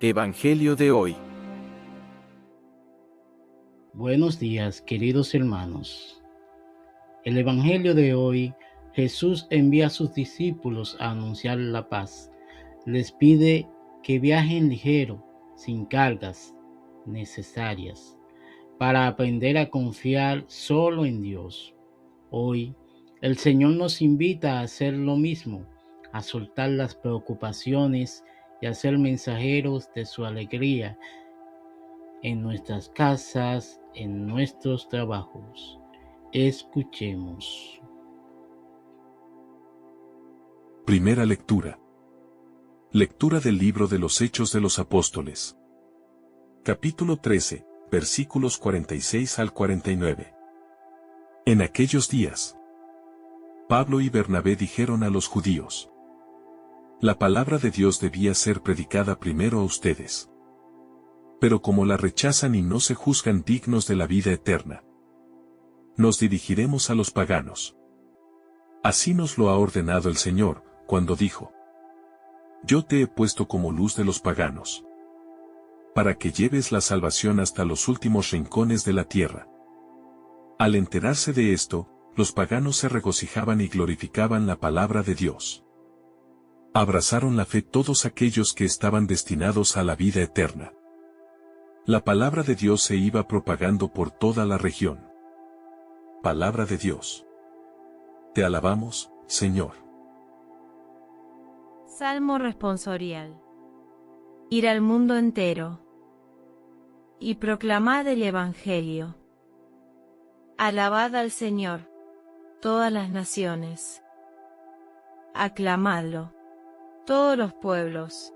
Evangelio de hoy. Buenos días, queridos hermanos. El Evangelio de hoy, Jesús envía a sus discípulos a anunciar la paz. Les pide que viajen ligero, sin cargas necesarias, para aprender a confiar solo en Dios. Hoy, el Señor nos invita a hacer lo mismo, a soltar las preocupaciones y a ser mensajeros de su alegría en nuestras casas, en nuestros trabajos. Escuchemos. Primera lectura. Lectura del libro de los Hechos de los Apóstoles. Capítulo 13, versículos 46 al 49. En aquellos días, Pablo y Bernabé dijeron a los judíos: la palabra de Dios debía ser predicada primero a ustedes. Pero como la rechazan y no se juzgan dignos de la vida eterna, nos dirigiremos a los paganos. Así nos lo ha ordenado el Señor, cuando dijo: yo te he puesto como luz de los paganos, para que lleves la salvación hasta los últimos rincones de la tierra. Al enterarse de esto, los paganos se regocijaban y glorificaban la palabra de Dios. Abrazaron la fe todos aquellos que estaban destinados a la vida eterna. La palabra de Dios se iba propagando por toda la región. Palabra de Dios. Te alabamos, Señor. Salmo responsorial. Ir al mundo entero y proclamad el Evangelio. Alabad al Señor, todas las naciones. Aclamadlo, todos los pueblos.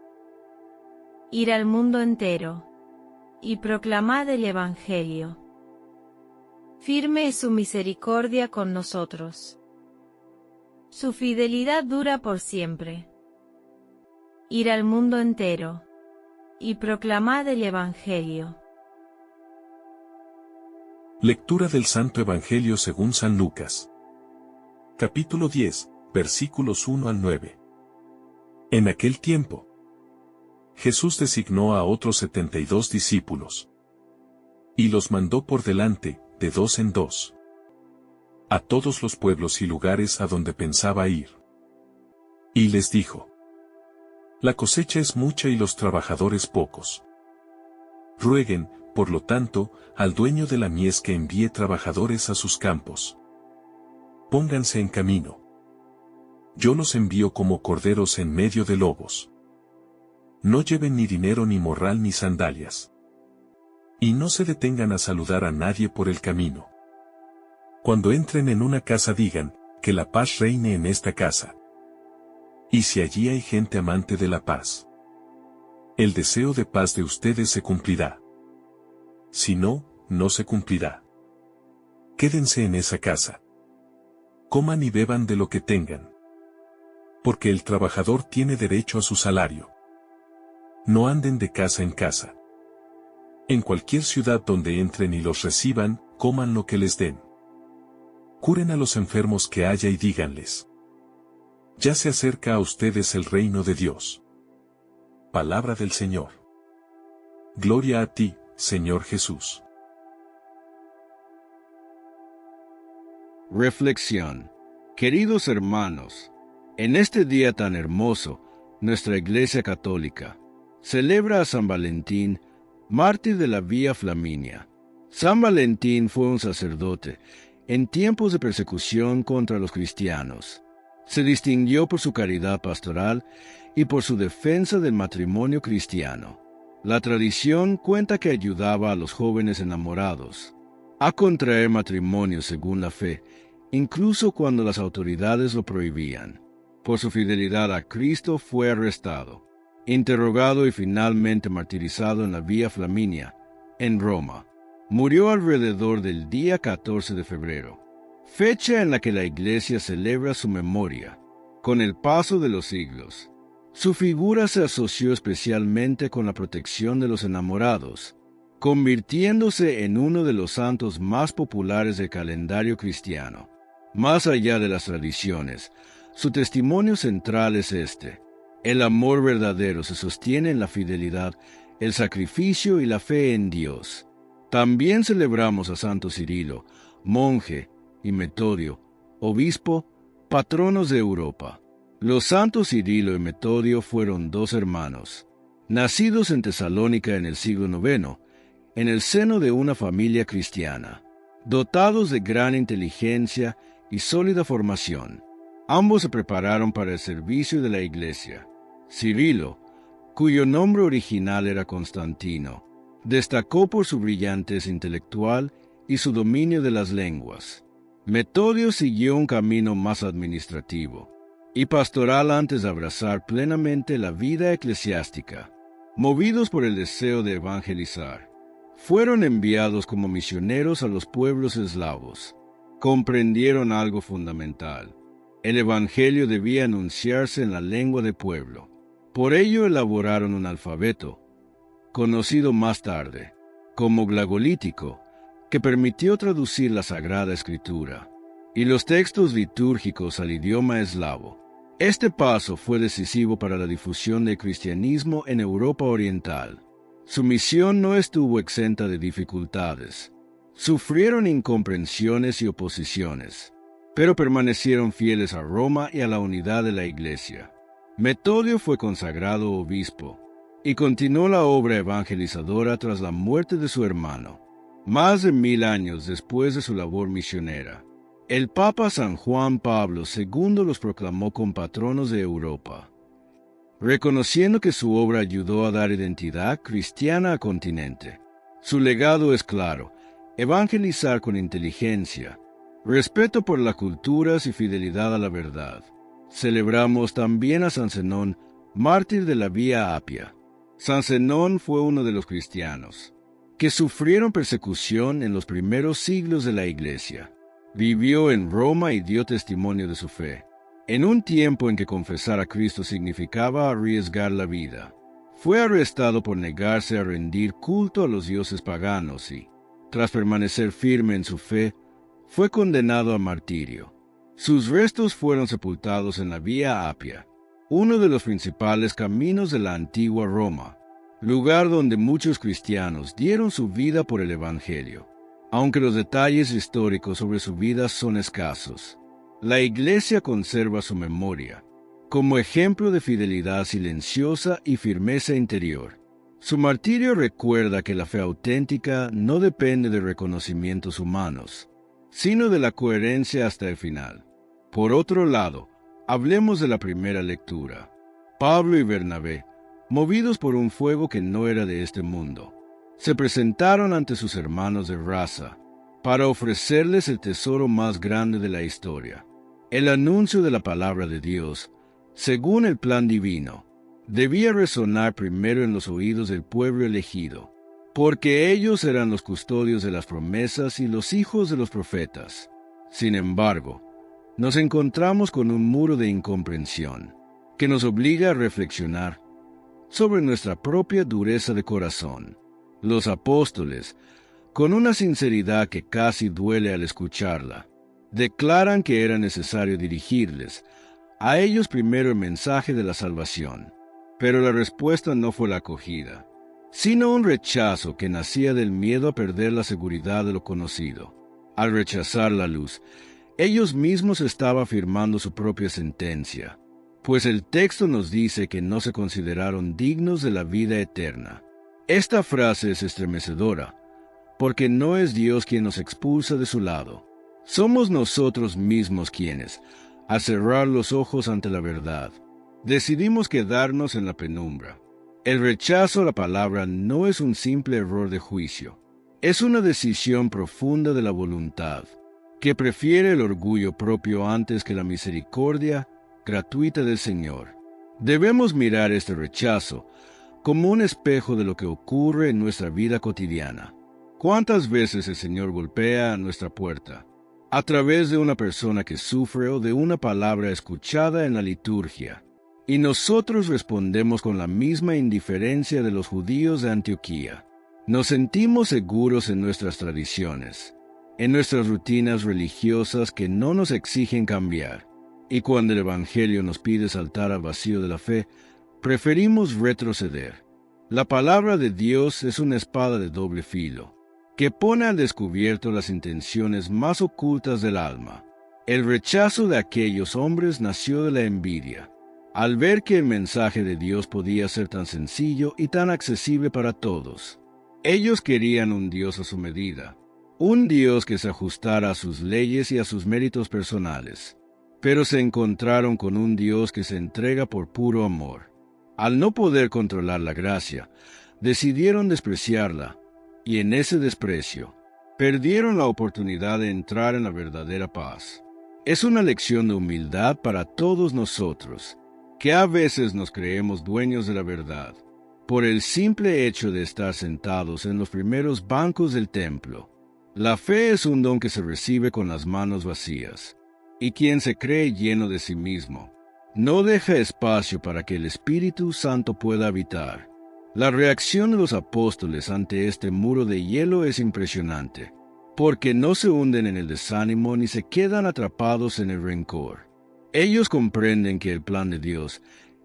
Ir al mundo entero y proclamad el Evangelio. Firme es su misericordia con nosotros. Su fidelidad dura por siempre. Ir al mundo entero y proclamad el Evangelio. Lectura del Santo Evangelio según San Lucas. Capítulo 10, versículos 1 al 9. En aquel tiempo, Jesús designó a otros 72 discípulos, y los mandó por delante, de dos en dos, a todos los pueblos y lugares a donde pensaba ir. Y les dijo: la cosecha es mucha y los trabajadores pocos. Rueguen, por lo tanto, al dueño de la mies que envíe trabajadores a sus campos. Pónganse en camino. Yo los envío como corderos en medio de lobos. No lleven ni dinero ni morral ni sandalias. Y no se detengan a saludar a nadie por el camino. Cuando entren en una casa digan: que la paz reine en esta casa. Y si allí hay gente amante de la paz, el deseo de paz de ustedes se cumplirá. Si no, no se cumplirá. Quédense en esa casa. Coman y beban de lo que tengan. Porque el trabajador tiene derecho a su salario. No anden de casa en casa. En cualquier ciudad donde entren y los reciban, coman lo que les den. Curen a los enfermos que haya y díganles: ya se acerca a ustedes el reino de Dios. Palabra del Señor. Gloria a ti, Señor Jesús. Reflexión. Queridos hermanos, en este día tan hermoso, nuestra Iglesia Católica celebra a San Valentín, mártir de la Vía Flaminia. San Valentín fue un sacerdote en tiempos de persecución contra los cristianos. Se distinguió por su caridad pastoral y por su defensa del matrimonio cristiano. La tradición cuenta que ayudaba a los jóvenes enamorados a contraer matrimonio según la fe, incluso cuando las autoridades lo prohibían. Por su fidelidad a Cristo fue arrestado, interrogado y finalmente martirizado en la Vía Flaminia, en Roma. Murió alrededor del día 14 de febrero, fecha en la que la Iglesia celebra su memoria. Con el paso de los siglos, su figura se asoció especialmente con la protección de los enamorados, convirtiéndose en uno de los santos más populares del calendario cristiano. Más allá de las tradiciones, su testimonio central es este: El amor verdadero se sostiene en la fidelidad, el sacrificio y la fe en Dios. También celebramos a Santo Cirilo, monje, y Metodio, obispo, patronos de Europa. Los santos Cirilo y Metodio fueron dos hermanos, nacidos en Tesalónica en el siglo IX, en el seno de una familia cristiana, dotados de gran inteligencia y sólida formación. Ambos se prepararon para el servicio de la Iglesia. Cirilo, cuyo nombre original era Constantino, destacó por su brillantez intelectual y su dominio de las lenguas. Metodio siguió un camino más administrativo y pastoral antes de abrazar plenamente la vida eclesiástica. Movidos por el deseo de evangelizar, fueron enviados como misioneros a los pueblos eslavos. Comprendieron algo fundamental. El Evangelio debía anunciarse en la lengua del pueblo. Por ello elaboraron un alfabeto, conocido más tarde como glagolítico, que permitió traducir la Sagrada Escritura y los textos litúrgicos al idioma eslavo. Este paso fue decisivo para la difusión del cristianismo en Europa Oriental. Su misión no estuvo exenta de dificultades. Sufrieron incomprensiones y oposiciones, pero permanecieron fieles a Roma y a la unidad de la Iglesia. Metodio fue consagrado obispo y continuó la obra evangelizadora tras la muerte de su hermano. Más de 1000 años después de su labor misionera, el Papa San Juan Pablo II los proclamó compatronos de Europa, reconociendo que su obra ayudó a dar identidad cristiana al continente. Su legado es claro: evangelizar con inteligencia, respeto por las culturas y fidelidad a la verdad. Celebramos también a San Zenón, mártir de la Vía Apia. San Zenón fue uno de los cristianos que sufrieron persecución en los primeros siglos de la Iglesia. Vivió en Roma y dio testimonio de su fe, en un tiempo en que confesar a Cristo significaba arriesgar la vida. Fue arrestado por negarse a rendir culto a los dioses paganos y, tras permanecer firme en su fe, fue condenado a martirio. Sus restos fueron sepultados en la Vía Apia, uno de los principales caminos de la antigua Roma, lugar donde muchos cristianos dieron su vida por el Evangelio. Aunque los detalles históricos sobre su vida son escasos, la Iglesia conserva su memoria como ejemplo de fidelidad silenciosa y firmeza interior. Su martirio recuerda que la fe auténtica no depende de reconocimientos humanos, sino de la coherencia hasta el final. Por otro lado, hablemos de la primera lectura. Pablo y Bernabé, movidos por un fuego que no era de este mundo, se presentaron ante sus hermanos de raza para ofrecerles el tesoro más grande de la historia. El anuncio de la palabra de Dios, según el plan divino, debía resonar primero en los oídos del pueblo elegido, porque ellos eran los custodios de las promesas y los hijos de los profetas. Sin embargo, nos encontramos con un muro de incomprensión que nos obliga a reflexionar sobre nuestra propia dureza de corazón. Los apóstoles, con una sinceridad que casi duele al escucharla, declaran que era necesario dirigirles a ellos primero el mensaje de la salvación. Pero la respuesta no fue la acogida, sino un rechazo que nacía del miedo a perder la seguridad de lo conocido. Al rechazar la luz, ellos mismos estaban firmando su propia sentencia, pues el texto nos dice que no se consideraron dignos de la vida eterna. Esta frase es estremecedora, porque no es Dios quien nos expulsa de su lado. Somos nosotros mismos quienes, al cerrar los ojos ante la verdad, decidimos quedarnos en la penumbra. El rechazo a la palabra no es un simple error de juicio, es una decisión profunda de la voluntad, que prefiere el orgullo propio antes que la misericordia gratuita del Señor. Debemos mirar este rechazo como un espejo de lo que ocurre en nuestra vida cotidiana. ¿Cuántas veces el Señor golpea a nuestra puerta? A través de una persona que sufre o de una palabra escuchada en la liturgia. Y nosotros respondemos con la misma indiferencia de los judíos de Antioquía. Nos sentimos seguros en nuestras tradiciones, en nuestras rutinas religiosas que no nos exigen cambiar. Y cuando el Evangelio nos pide saltar al vacío de la fe, preferimos retroceder. La palabra de Dios es una espada de doble filo, que pone al descubierto las intenciones más ocultas del alma. El rechazo de aquellos hombres nació de la envidia, al ver que el mensaje de Dios podía ser tan sencillo y tan accesible para todos. Ellos querían un Dios a su medida, un Dios que se ajustara a sus leyes y a sus méritos personales, pero se encontraron con un Dios que se entrega por puro amor. Al no poder controlar la gracia, decidieron despreciarla, y en ese desprecio, perdieron la oportunidad de entrar en la verdadera paz. Es una lección de humildad para todos nosotros, que a veces nos creemos dueños de la verdad, por el simple hecho de estar sentados en los primeros bancos del templo. La fe es un don que se recibe con las manos vacías, y quien se cree lleno de sí mismo, no deja espacio para que el Espíritu Santo pueda habitar. La reacción de los apóstoles ante este muro de hielo es impresionante, porque no se hunden en el desánimo ni se quedan atrapados en el rencor. Ellos comprenden que el plan de Dios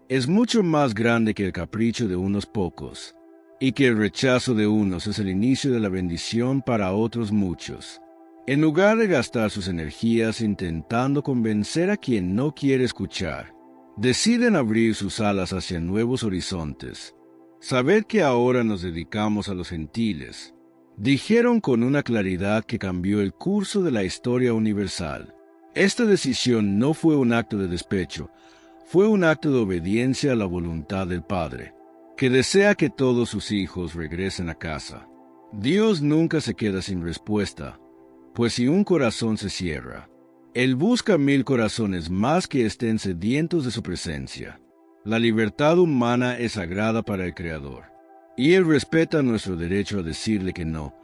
es mucho más grande que el capricho de unos pocos, y que el rechazo de unos es el inicio de la bendición para otros muchos. En lugar de gastar sus energías intentando convencer a quien no quiere escuchar, deciden abrir sus alas hacia nuevos horizontes. Sabed que ahora nos dedicamos a los gentiles, dijeron con una claridad que cambió el curso de la historia universal. Esta decisión no fue un acto de despecho, fue un acto de obediencia a la voluntad del Padre, que desea que todos sus hijos regresen a casa. Dios nunca se queda sin respuesta, pues si un corazón se cierra, Él busca 1000 corazones más que estén sedientos de su presencia. La libertad humana es sagrada para el Creador, y Él respeta nuestro derecho a decirle que no,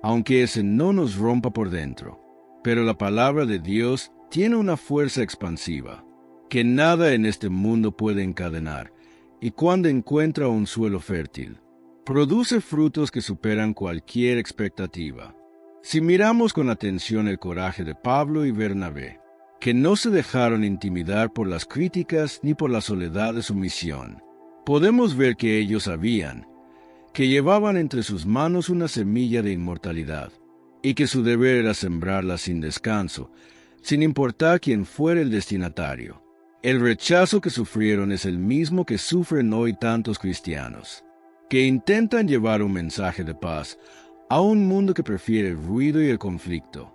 aunque ese no nos rompa por dentro. Pero la palabra de Dios tiene una fuerza expansiva, que nada en este mundo puede encadenar, y cuando encuentra un suelo fértil, produce frutos que superan cualquier expectativa. Si miramos con atención el coraje de Pablo y Bernabé, que no se dejaron intimidar por las críticas ni por la soledad de su misión, podemos ver que ellos sabían que llevaban entre sus manos una semilla de inmortalidad, y que su deber era sembrarla sin descanso, sin importar quién fuera el destinatario. El rechazo que sufrieron es el mismo que sufren hoy tantos cristianos, que intentan llevar un mensaje de paz a un mundo que prefiere el ruido y el conflicto.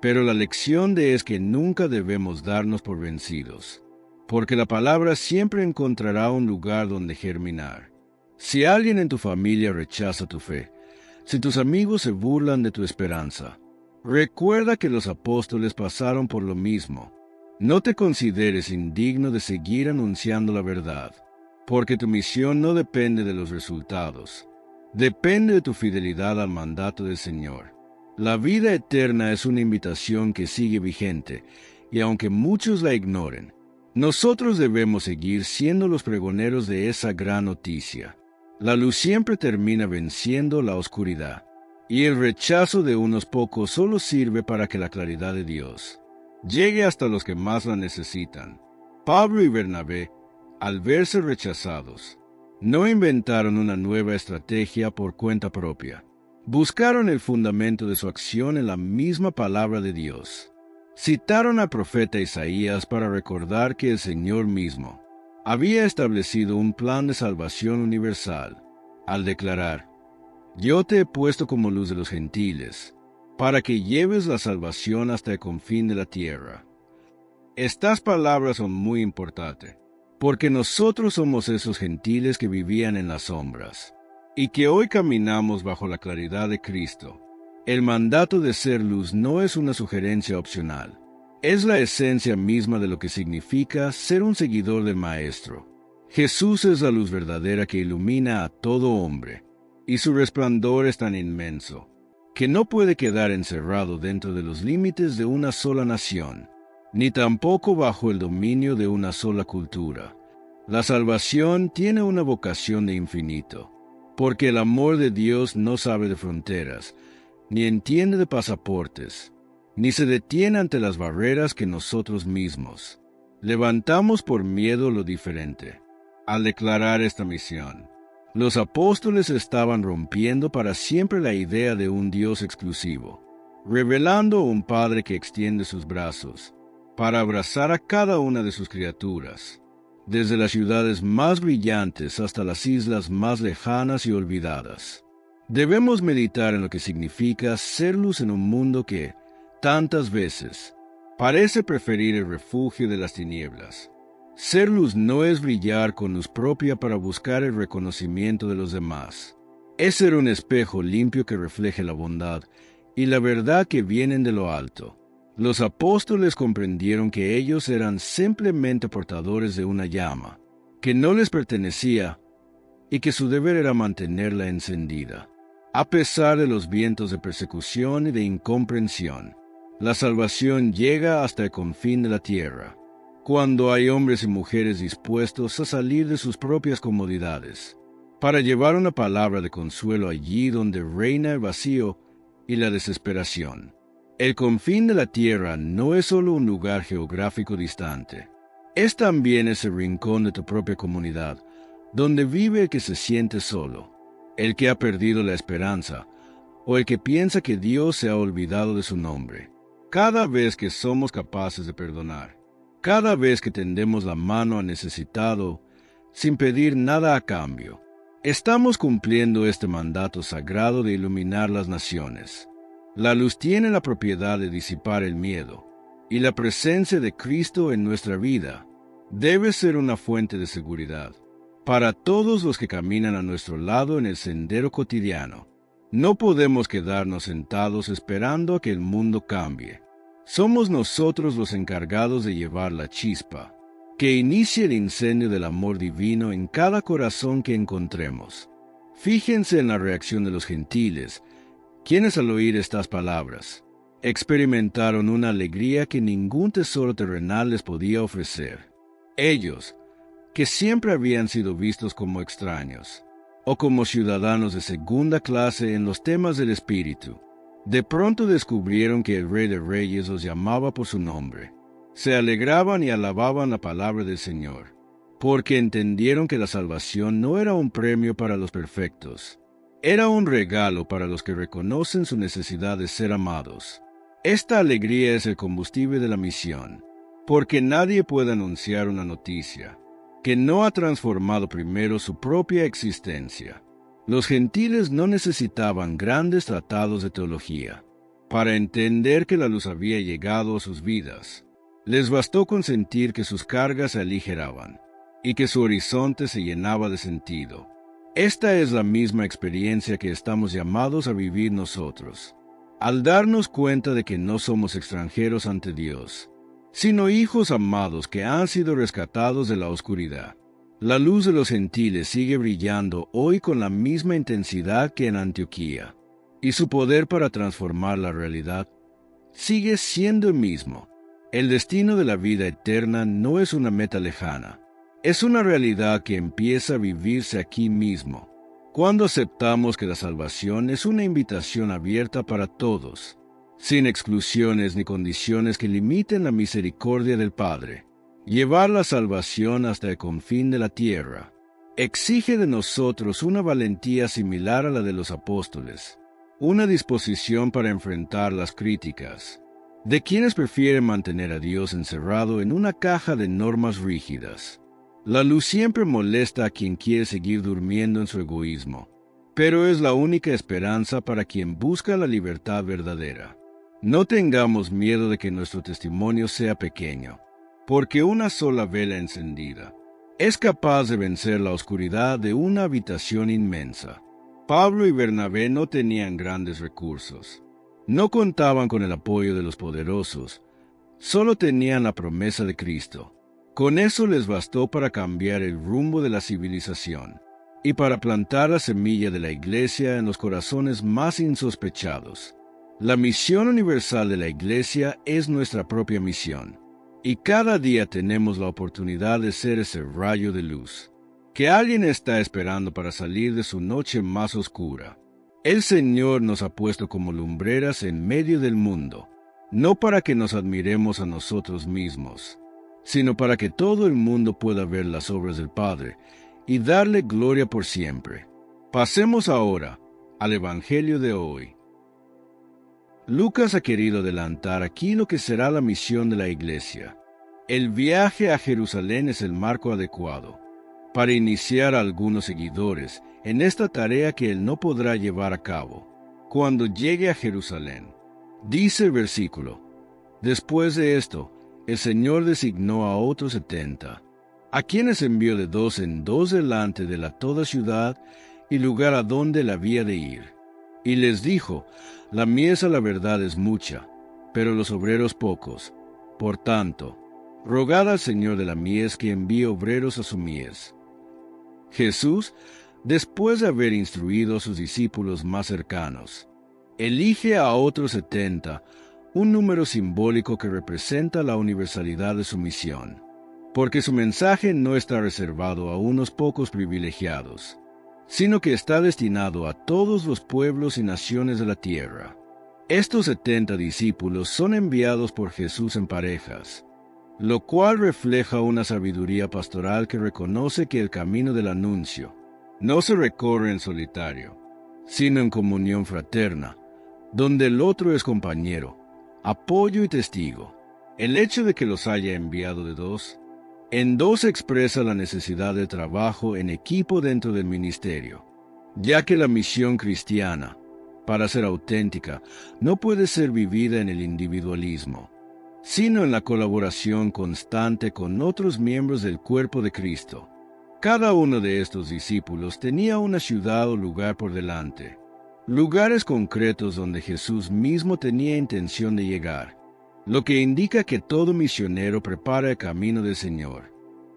Pero la lección es que nunca debemos darnos por vencidos, porque la palabra siempre encontrará un lugar donde germinar. Si alguien en tu familia rechaza tu fe, si tus amigos se burlan de tu esperanza, recuerda que los apóstoles pasaron por lo mismo. No te consideres indigno de seguir anunciando la verdad, porque tu misión no depende de los resultados, depende de tu fidelidad al mandato del Señor. La vida eterna es una invitación que sigue vigente, y aunque muchos la ignoren, nosotros debemos seguir siendo los pregoneros de esa gran noticia. La luz siempre termina venciendo la oscuridad, y el rechazo de unos pocos solo sirve para que la claridad de Dios llegue hasta los que más la necesitan. Pablo y Bernabé, al verse rechazados, no inventaron una nueva estrategia por cuenta propia. Buscaron el fundamento de su acción en la misma palabra de Dios. Citaron al profeta Isaías para recordar que el Señor mismo había establecido un plan de salvación universal, al declarar: «Yo te he puesto como luz de los gentiles, para que lleves la salvación hasta el confín de la tierra». Estas palabras son muy importantes, porque nosotros somos esos gentiles que vivían en las sombras, y que hoy caminamos bajo la claridad de Cristo. El mandato de ser luz no es una sugerencia opcional, es la esencia misma de lo que significa ser un seguidor del Maestro. Jesús es la luz verdadera que ilumina a todo hombre, y su resplandor es tan inmenso, que no puede quedar encerrado dentro de los límites de una sola nación, ni tampoco bajo el dominio de una sola cultura. La salvación tiene una vocación de infinito, porque el amor de Dios no sabe de fronteras, ni entiende de pasaportes, ni se detiene ante las barreras que nosotros mismos levantamos por miedo a lo diferente. al declarar esta misión. Los apóstoles estaban rompiendo para siempre la idea de un Dios exclusivo, revelando un Padre que extiende sus brazos para abrazar a cada una de sus criaturas, desde las ciudades más brillantes hasta las islas más lejanas y olvidadas. Debemos meditar en lo que significa ser luz en un mundo que, tantas veces, parece preferir el refugio de las tinieblas. Ser luz no es brillar con luz propia para buscar el reconocimiento de los demás. Es ser un espejo limpio que refleje la bondad y la verdad que vienen de lo alto. Los apóstoles comprendieron que ellos eran simplemente portadores de una llama, que no les pertenecía y que su deber era mantenerla encendida. A pesar de los vientos de persecución y de incomprensión, la salvación llega hasta el confín de la tierra, cuando hay hombres y mujeres dispuestos a salir de sus propias comodidades, para llevar una palabra de consuelo allí donde reina el vacío y la desesperación. El confín de la tierra no es solo un lugar geográfico distante, es también ese rincón de tu propia comunidad, donde vive el que se siente solo, el que ha perdido la esperanza, o el que piensa que Dios se ha olvidado de su nombre. Cada vez que somos capaces de perdonar, cada vez que tendemos la mano al necesitado, sin pedir nada a cambio, estamos cumpliendo este mandato sagrado de iluminar las naciones. La luz tiene la propiedad de disipar el miedo, y la presencia de Cristo en nuestra vida debe ser una fuente de seguridad para todos los que caminan a nuestro lado en el sendero cotidiano. No podemos quedarnos sentados esperando a que el mundo cambie. Somos nosotros los encargados de llevar la chispa, que inicie el incendio del amor divino en cada corazón que encontremos. Fíjense en la reacción de los gentiles, quienes al oír estas palabras, experimentaron una alegría que ningún tesoro terrenal les podía ofrecer. Ellos, que siempre habían sido vistos como extraños, o como ciudadanos de segunda clase en los temas del espíritu, de pronto descubrieron que el Rey de Reyes los llamaba por su nombre. Se alegraban y alababan la palabra del Señor, porque entendieron que la salvación no era un premio para los perfectos, era un regalo para los que reconocen su necesidad de ser amados. Esta alegría es el combustible de la misión, porque nadie puede anunciar una noticia que no ha transformado primero su propia existencia. Los gentiles no necesitaban grandes tratados de teología para entender que la luz había llegado a sus vidas. Les bastó con sentir que sus cargas se aligeraban y que su horizonte se llenaba de sentido. Esta es la misma experiencia que estamos llamados a vivir nosotros, al darnos cuenta de que no somos extranjeros ante Dios, sino hijos amados que han sido rescatados de la oscuridad. La luz de los gentiles sigue brillando hoy con la misma intensidad que en Antioquía, y su poder para transformar la realidad sigue siendo el mismo. El destino de la vida eterna no es una meta lejana, es una realidad que empieza a vivirse aquí mismo, cuando aceptamos que la salvación es una invitación abierta para todos, sin exclusiones ni condiciones que limiten la misericordia del Padre. Llevar la salvación hasta el confín de la tierra exige de nosotros una valentía similar a la de los apóstoles, una disposición para enfrentar las críticas de quienes prefieren mantener a Dios encerrado en una caja de normas rígidas. La luz siempre molesta a quien quiere seguir durmiendo en su egoísmo, pero es la única esperanza para quien busca la libertad verdadera. No tengamos miedo de que nuestro testimonio sea pequeño, porque una sola vela encendida es capaz de vencer la oscuridad de una habitación inmensa. Pablo y Bernabé no tenían grandes recursos, no contaban con el apoyo de los poderosos, solo tenían la promesa de Cristo. Con eso les bastó para cambiar el rumbo de la civilización y para plantar la semilla de la Iglesia en los corazones más insospechados. La misión universal de la Iglesia es nuestra propia misión, y cada día tenemos la oportunidad de ser ese rayo de luz que alguien está esperando para salir de su noche más oscura. El Señor nos ha puesto como lumbreras en medio del mundo, no para que nos admiremos a nosotros mismos, sino para que todo el mundo pueda ver las obras del Padre y darle gloria por siempre. Pasemos ahora al Evangelio de hoy. Lucas ha querido adelantar aquí lo que será la misión de la Iglesia. El viaje a Jerusalén es el marco adecuado para iniciar a algunos seguidores en esta tarea que él no podrá llevar a cabo cuando llegue a Jerusalén. Dice el versículo: después de esto, el Señor designó a otros 70, a quienes envió de 2 en 2 delante de toda ciudad y lugar a donde él había de ir. Y les dijo: la mies a la verdad es mucha, pero los obreros pocos. Por tanto, rogad al Señor de la mies que envíe obreros a su mies. Jesús, después de haber instruido a sus discípulos más cercanos, elige a otros 70, un número simbólico que representa la universalidad de su misión, porque su mensaje no está reservado a unos pocos privilegiados, sino que está destinado a todos los pueblos y naciones de la tierra. Estos 70 discípulos son enviados por Jesús en parejas, lo cual refleja una sabiduría pastoral que reconoce que el camino del anuncio no se recorre en solitario, sino en comunión fraterna, donde el otro es compañero, apoyo y testigo. El hecho de que los haya enviado de 2 en 2 expresa la necesidad de trabajo en equipo dentro del ministerio, ya que la misión cristiana, para ser auténtica, no puede ser vivida en el individualismo, sino en la colaboración constante con otros miembros del cuerpo de Cristo. Cada uno de estos discípulos tenía una ciudad o lugar por delante, lugares concretos donde Jesús mismo tenía intención de llegar, lo que indica que todo misionero prepara el camino del Señor.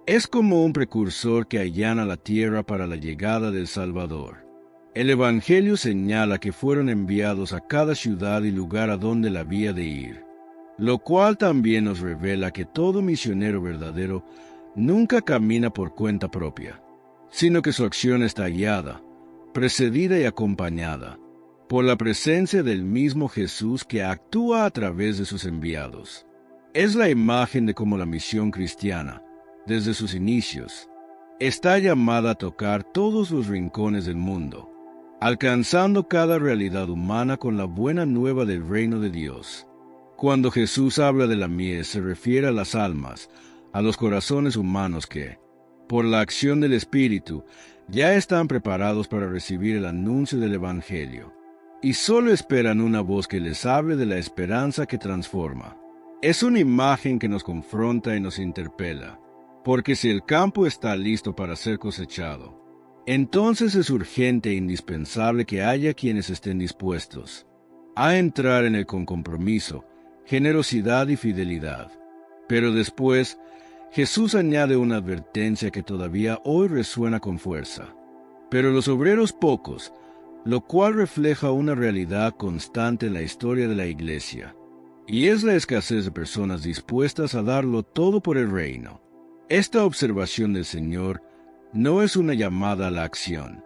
Es como un precursor que allana la tierra para la llegada del Salvador. El Evangelio señala que fueron enviados a cada ciudad y lugar a donde él había de ir, lo cual también nos revela que todo misionero verdadero nunca camina por cuenta propia, sino que su acción está guiada, precedida y acompañada por la presencia del mismo Jesús que actúa a través de sus enviados. Es la imagen de cómo la misión cristiana, desde sus inicios, está llamada a tocar todos los rincones del mundo, alcanzando cada realidad humana con la buena nueva del reino de Dios. Cuando Jesús habla de la mies, se refiere a las almas, a los corazones humanos que, por la acción del Espíritu, ya están preparados para recibir el anuncio del Evangelio, y solo esperan una voz que les hable de la esperanza que transforma. Es una imagen que nos confronta y nos interpela, porque si el campo está listo para ser cosechado, entonces es urgente e indispensable que haya quienes estén dispuestos a entrar en él con compromiso, generosidad y fidelidad. Pero después, Jesús añade una advertencia que todavía hoy resuena con fuerza. Pero los obreros pocos, lo cual refleja una realidad constante en la historia de la Iglesia, y es la escasez de personas dispuestas a darlo todo por el reino. Esta observación del Señor no es una llamada a la acción,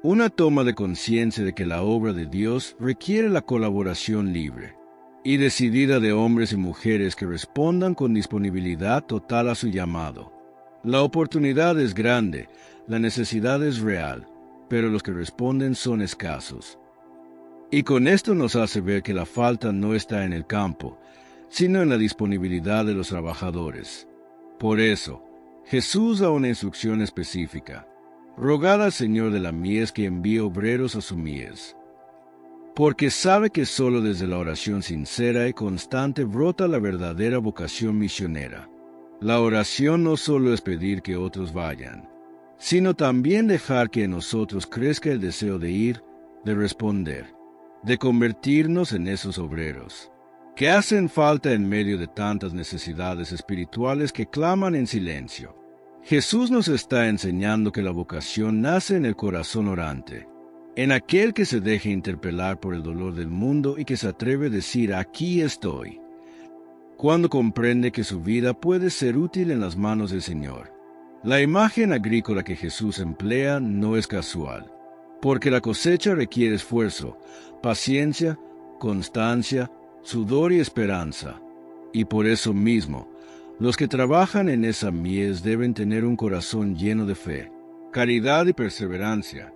una toma de conciencia de que la obra de Dios requiere la colaboración libre y decidida de hombres y mujeres que respondan con disponibilidad total a su llamado. La oportunidad es grande, la necesidad es real, pero los que responden son escasos. Y con esto nos hace ver que la falta no está en el campo, sino en la disponibilidad de los trabajadores. Por eso, Jesús da una instrucción específica: rogad al Señor de la mies que envíe obreros a su mies, porque sabe que solo desde la oración sincera y constante brota la verdadera vocación misionera. La oración no solo es pedir que otros vayan, sino también dejar que en nosotros crezca el deseo de ir, de responder, de convertirnos en esos obreros, que hacen falta en medio de tantas necesidades espirituales que claman en silencio. Jesús nos está enseñando que la vocación nace en el corazón orante, en aquel que se deja interpelar por el dolor del mundo y que se atreve a decir: aquí estoy, cuando comprende que su vida puede ser útil en las manos del Señor. La imagen agrícola que Jesús emplea no es casual, porque la cosecha requiere esfuerzo, paciencia, constancia, sudor y esperanza, y por eso mismo, los que trabajan en esa mies deben tener un corazón lleno de fe, caridad y perseverancia.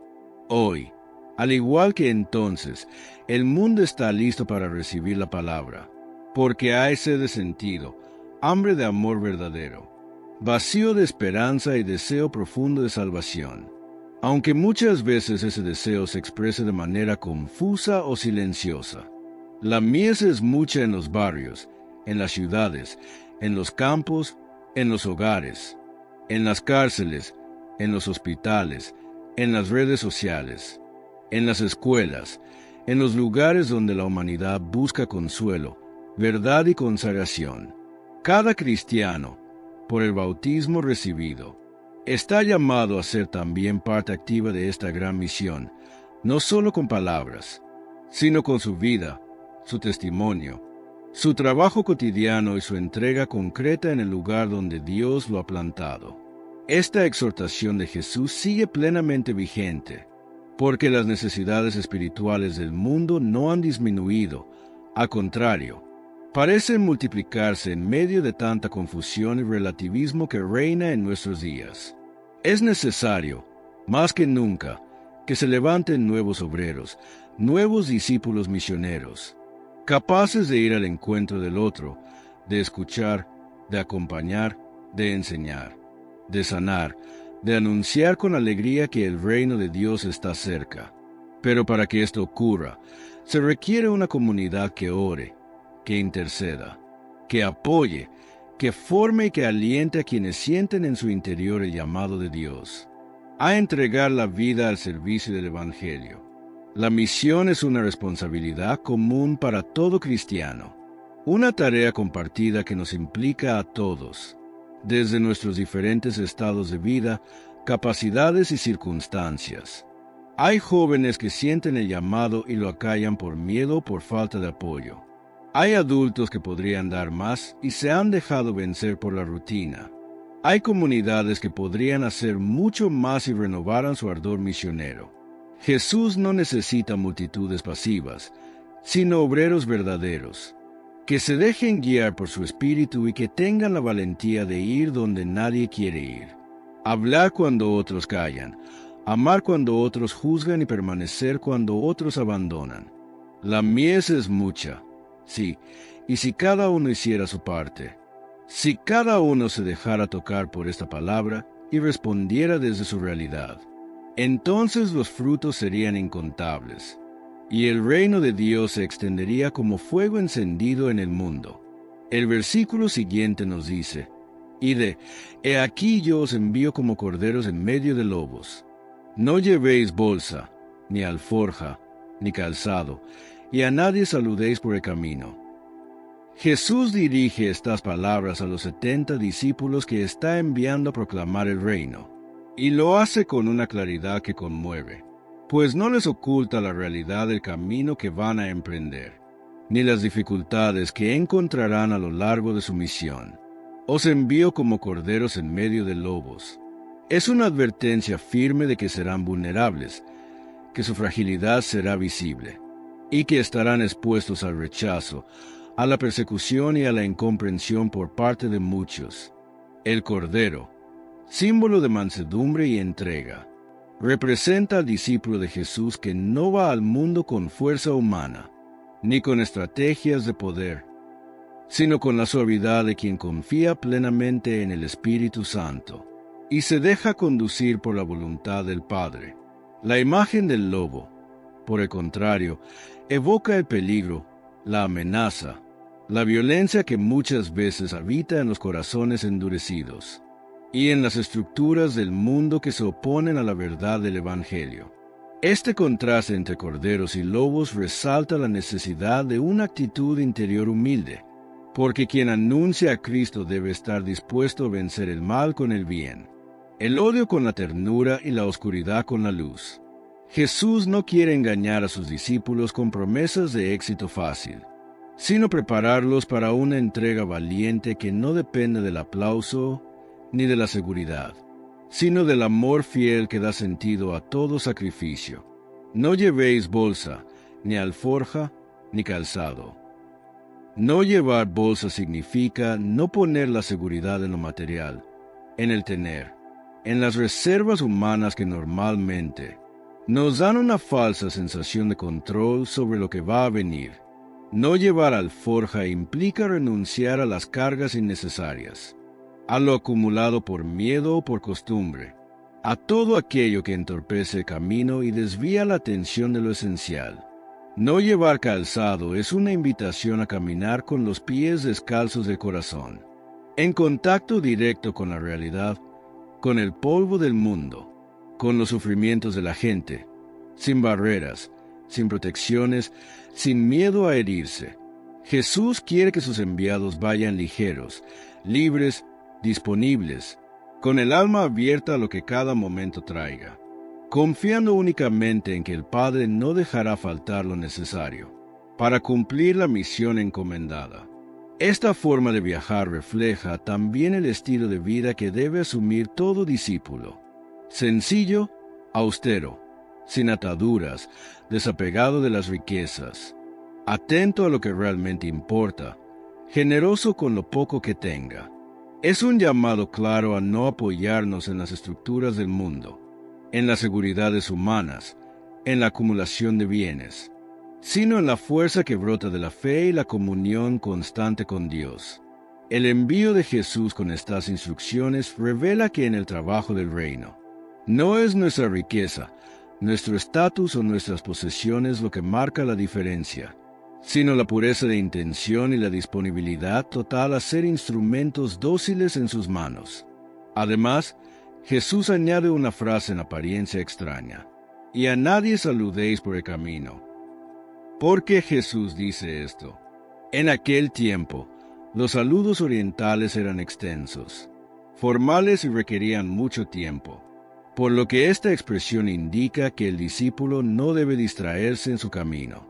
Hoy, al igual que entonces, el mundo está listo para recibir la palabra, porque hay sed de sentido, hambre de amor verdadero, vacío de esperanza y deseo profundo de salvación. Aunque muchas veces ese deseo se exprese de manera confusa o silenciosa. La mies es mucha en los barrios, en las ciudades, en los campos, en los hogares, en las cárceles, en los hospitales, en las redes sociales, en las escuelas, en los lugares donde la humanidad busca consuelo, verdad y consagración. Cada cristiano, por el bautismo recibido, está llamado a ser también parte activa de esta gran misión, no solo con palabras, sino con su vida, su testimonio, su trabajo cotidiano y su entrega concreta en el lugar donde Dios lo ha plantado. Esta exhortación de Jesús sigue plenamente vigente, porque las necesidades espirituales del mundo no han disminuido, al contrario, parecen multiplicarse en medio de tanta confusión y relativismo que reina en nuestros días. Es necesario, más que nunca, que se levanten nuevos obreros, nuevos discípulos misioneros, capaces de ir al encuentro del otro, de escuchar, de acompañar, de enseñar, de sanar, de anunciar con alegría que el reino de Dios está cerca. Pero para que esto ocurra, se requiere una comunidad que ore, que interceda, que apoye, que forme y que aliente a quienes sienten en su interior el llamado de Dios, a entregar la vida al servicio del Evangelio. La misión es una responsabilidad común para todo cristiano, una tarea compartida que nos implica a todos, desde nuestros diferentes estados de vida, capacidades y circunstancias. Hay jóvenes que sienten el llamado y lo acallan por miedo o por falta de apoyo. Hay adultos que podrían dar más y se han dejado vencer por la rutina. Hay comunidades que podrían hacer mucho más si renovaran su ardor misionero. Jesús no necesita multitudes pasivas, sino obreros verdaderos, que se dejen guiar por su espíritu y que tengan la valentía de ir donde nadie quiere ir. Hablar cuando otros callan, amar cuando otros juzgan y permanecer cuando otros abandonan. La mies es mucha. Sí, y si cada uno hiciera su parte, si cada uno se dejara tocar por esta palabra y respondiera desde su realidad, entonces los frutos serían incontables, y el reino de Dios se extendería como fuego encendido en el mundo. El versículo siguiente nos dice, «Id, he aquí yo os envío como corderos en medio de lobos. No llevéis bolsa, ni alforja, ni calzado, y a nadie saludéis por el camino». Jesús dirige estas palabras a los 70 discípulos que está enviando a proclamar el reino, y lo hace con una claridad que conmueve, pues no les oculta la realidad del camino que van a emprender, ni las dificultades que encontrarán a lo largo de su misión. Os envío como corderos en medio de lobos. Es una advertencia firme de que serán vulnerables, que su fragilidad será visible, y que estarán expuestos al rechazo, a la persecución y a la incomprensión por parte de muchos. El Cordero, símbolo de mansedumbre y entrega, representa al discípulo de Jesús que no va al mundo con fuerza humana, ni con estrategias de poder, sino con la suavidad de quien confía plenamente en el Espíritu Santo, y se deja conducir por la voluntad del Padre. La imagen del lobo, por el contrario, evoca el peligro, la amenaza, la violencia que muchas veces habita en los corazones endurecidos y en las estructuras del mundo que se oponen a la verdad del Evangelio. Este contraste entre corderos y lobos resalta la necesidad de una actitud interior humilde, porque quien anuncia a Cristo debe estar dispuesto a vencer el mal con el bien, el odio con la ternura y la oscuridad con la luz. Jesús no quiere engañar a sus discípulos con promesas de éxito fácil, sino prepararlos para una entrega valiente que no depende del aplauso ni de la seguridad, sino del amor fiel que da sentido a todo sacrificio. No llevéis bolsa, ni alforja, ni calzado. No llevar bolsa significa no poner la seguridad en lo material, en el tener, en las reservas humanas que normalmente nos dan una falsa sensación de control sobre lo que va a venir. No llevar alforja implica renunciar a las cargas innecesarias, a lo acumulado por miedo o por costumbre, a todo aquello que entorpece el camino y desvía la atención de lo esencial. No llevar calzado es una invitación a caminar con los pies descalzos del corazón, en contacto directo con la realidad, con el polvo del mundo, con los sufrimientos de la gente, sin barreras, sin protecciones, sin miedo a herirse. Jesús quiere que sus enviados vayan ligeros, libres, disponibles, con el alma abierta a lo que cada momento traiga, confiando únicamente en que el Padre no dejará faltar lo necesario para cumplir la misión encomendada. Esta forma de viajar refleja también el estilo de vida que debe asumir todo discípulo: sencillo, austero, sin ataduras, desapegado de las riquezas, atento a lo que realmente importa, generoso con lo poco que tenga. Es un llamado claro a no apoyarnos en las estructuras del mundo, en las seguridades humanas, en la acumulación de bienes, sino en la fuerza que brota de la fe y la comunión constante con Dios. El envío de Jesús con estas instrucciones revela que en el trabajo del reino, no es nuestra riqueza, nuestro estatus o nuestras posesiones lo que marca la diferencia, sino la pureza de intención y la disponibilidad total a ser instrumentos dóciles en sus manos. Además, Jesús añade una frase en apariencia extraña: y a nadie saludéis por el camino. ¿Por qué Jesús dice esto? En aquel tiempo, los saludos orientales eran extensos, formales y requerían mucho tiempo, por lo que esta expresión indica que el discípulo no debe distraerse en su camino,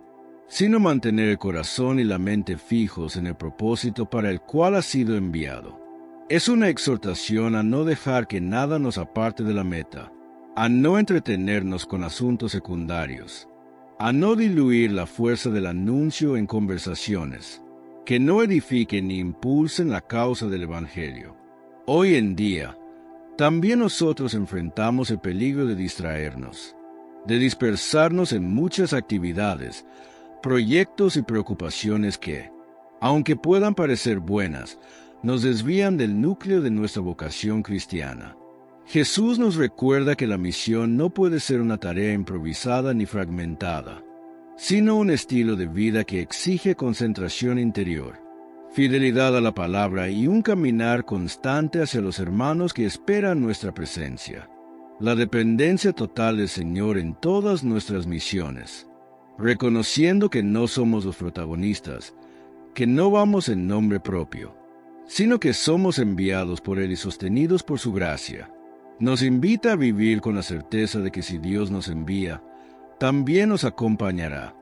sino mantener el corazón y la mente fijos en el propósito para el cual ha sido enviado. Es una exhortación a no dejar que nada nos aparte de la meta, a no entretenernos con asuntos secundarios, a no diluir la fuerza del anuncio en conversaciones que no edifiquen ni impulsen la causa del Evangelio. Hoy en día, también nosotros enfrentamos el peligro de distraernos, de dispersarnos en muchas actividades, proyectos y preocupaciones que, aunque puedan parecer buenas, nos desvían del núcleo de nuestra vocación cristiana. Jesús nos recuerda que la misión no puede ser una tarea improvisada ni fragmentada, sino un estilo de vida que exige concentración interior, fidelidad a la palabra y un caminar constante hacia los hermanos que esperan nuestra presencia. La dependencia total del Señor en todas nuestras misiones, reconociendo que no somos los protagonistas, que no vamos en nombre propio, sino que somos enviados por Él y sostenidos por su gracia. Nos invita a vivir con la certeza de que si Dios nos envía, también nos acompañará.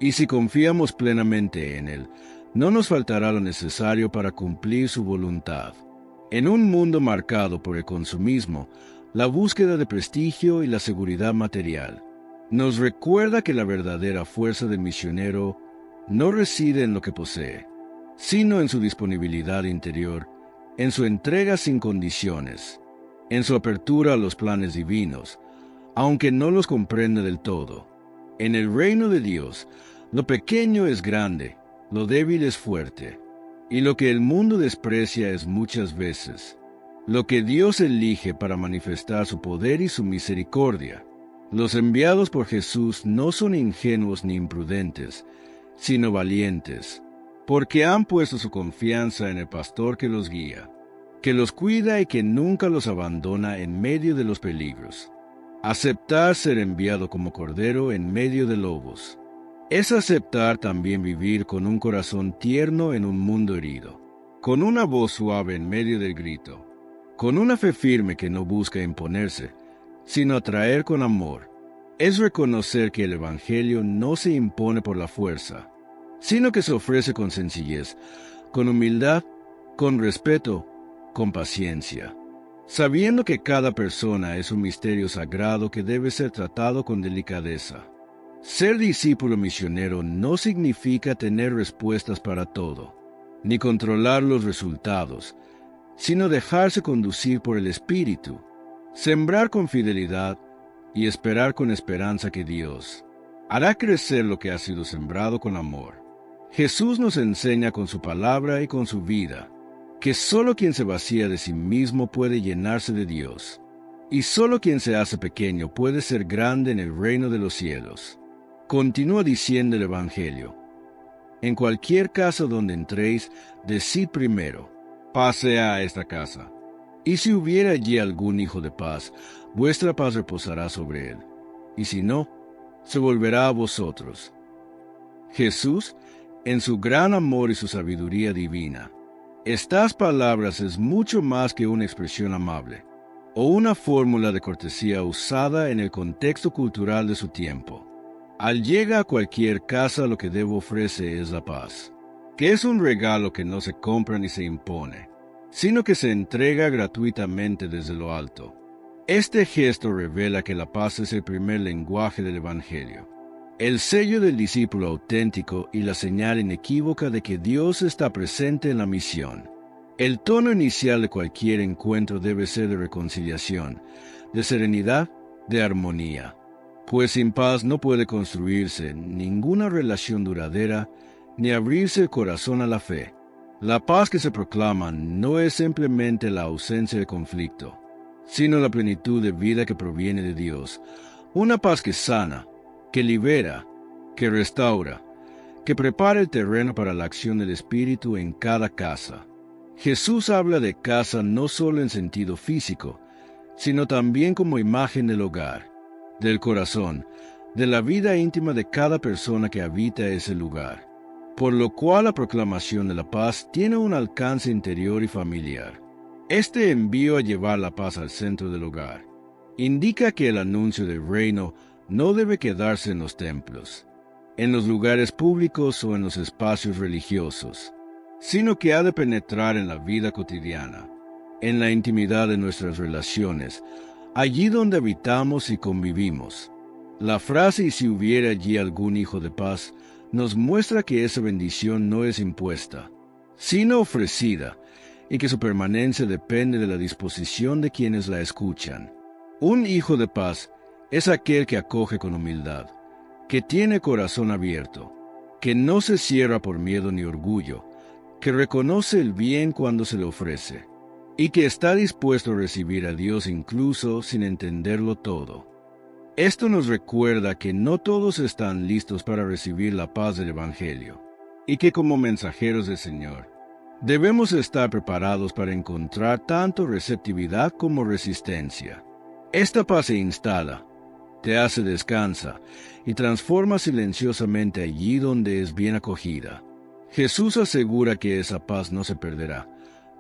Y si confiamos plenamente en Él, no nos faltará lo necesario para cumplir su voluntad. En un mundo marcado por el consumismo, la búsqueda de prestigio y la seguridad material, nos recuerda que la verdadera fuerza del misionero no reside en lo que posee, sino en su disponibilidad interior, en su entrega sin condiciones, en su apertura a los planes divinos, aunque no los comprenda del todo. En el reino de Dios, lo pequeño es grande, lo débil es fuerte, y lo que el mundo desprecia es muchas veces lo que Dios elige para manifestar su poder y su misericordia. Los enviados por Jesús no son ingenuos ni imprudentes, sino valientes, porque han puesto su confianza en el pastor que los guía, que los cuida y que nunca los abandona en medio de los peligros. Aceptar ser enviado como cordero en medio de lobos es aceptar también vivir con un corazón tierno en un mundo herido, con una voz suave en medio del grito, con una fe firme que no busca imponerse, sino atraer con amor. Es reconocer que el Evangelio no se impone por la fuerza, sino que se ofrece con sencillez, con humildad, con respeto, con paciencia, sabiendo que cada persona es un misterio sagrado que debe ser tratado con delicadeza. Ser discípulo misionero no significa tener respuestas para todo, ni controlar los resultados, sino dejarse conducir por el Espíritu, sembrar con fidelidad y esperar con esperanza que Dios hará crecer lo que ha sido sembrado con amor. Jesús nos enseña con su palabra y con su vida que solo quien se vacía de sí mismo puede llenarse de Dios, y solo quien se hace pequeño puede ser grande en el reino de los cielos. Continúa diciendo el Evangelio: en cualquier casa donde entréis, decid primero, paz sea a esta casa. Y si hubiera allí algún hijo de paz, vuestra paz reposará sobre él, y si no, se volverá a vosotros. Jesús, en su gran amor y su sabiduría divina, estas palabras es mucho más que una expresión amable, o una fórmula de cortesía usada en el contexto cultural de su tiempo. Al llegar a cualquier casa, lo que debo ofrecer es la paz, que es un regalo que no se compra ni se impone, sino que se entrega gratuitamente desde lo alto. Este gesto revela que la paz es el primer lenguaje del Evangelio, el sello del discípulo auténtico y la señal inequívoca de que Dios está presente en la misión. El tono inicial de cualquier encuentro debe ser de reconciliación, de serenidad, de armonía, pues sin paz no puede construirse ninguna relación duradera ni abrirse el corazón a la fe. La paz que se proclama no es simplemente la ausencia de conflicto, sino la plenitud de vida que proviene de Dios, una paz que sana, que libera, que restaura, que prepara el terreno para la acción del Espíritu en cada casa. Jesús habla de casa no solo en sentido físico, sino también como imagen del hogar, del corazón, de la vida íntima de cada persona que habita ese lugar, por lo cual la proclamación de la paz tiene un alcance interior y familiar. Este envío a llevar la paz al centro del hogar indica que el anuncio del reino no debe quedarse en los templos, en los lugares públicos o en los espacios religiosos, sino que ha de penetrar en la vida cotidiana, en la intimidad de nuestras relaciones, allí donde habitamos y convivimos. La frase "y si hubiera allí algún hijo de paz" nos muestra que esa bendición no es impuesta, sino ofrecida, y que su permanencia depende de la disposición de quienes la escuchan. Un hijo de paz es aquel que acoge con humildad, que tiene corazón abierto, que no se cierra por miedo ni orgullo, que reconoce el bien cuando se le ofrece, y que está dispuesto a recibir a Dios incluso sin entenderlo todo. Esto nos recuerda que no todos están listos para recibir la paz del Evangelio, y que como mensajeros del Señor, debemos estar preparados para encontrar tanto receptividad como resistencia. Esta paz se instala, te hace descansa, y transforma silenciosamente allí donde es bien acogida. Jesús asegura que esa paz no se perderá,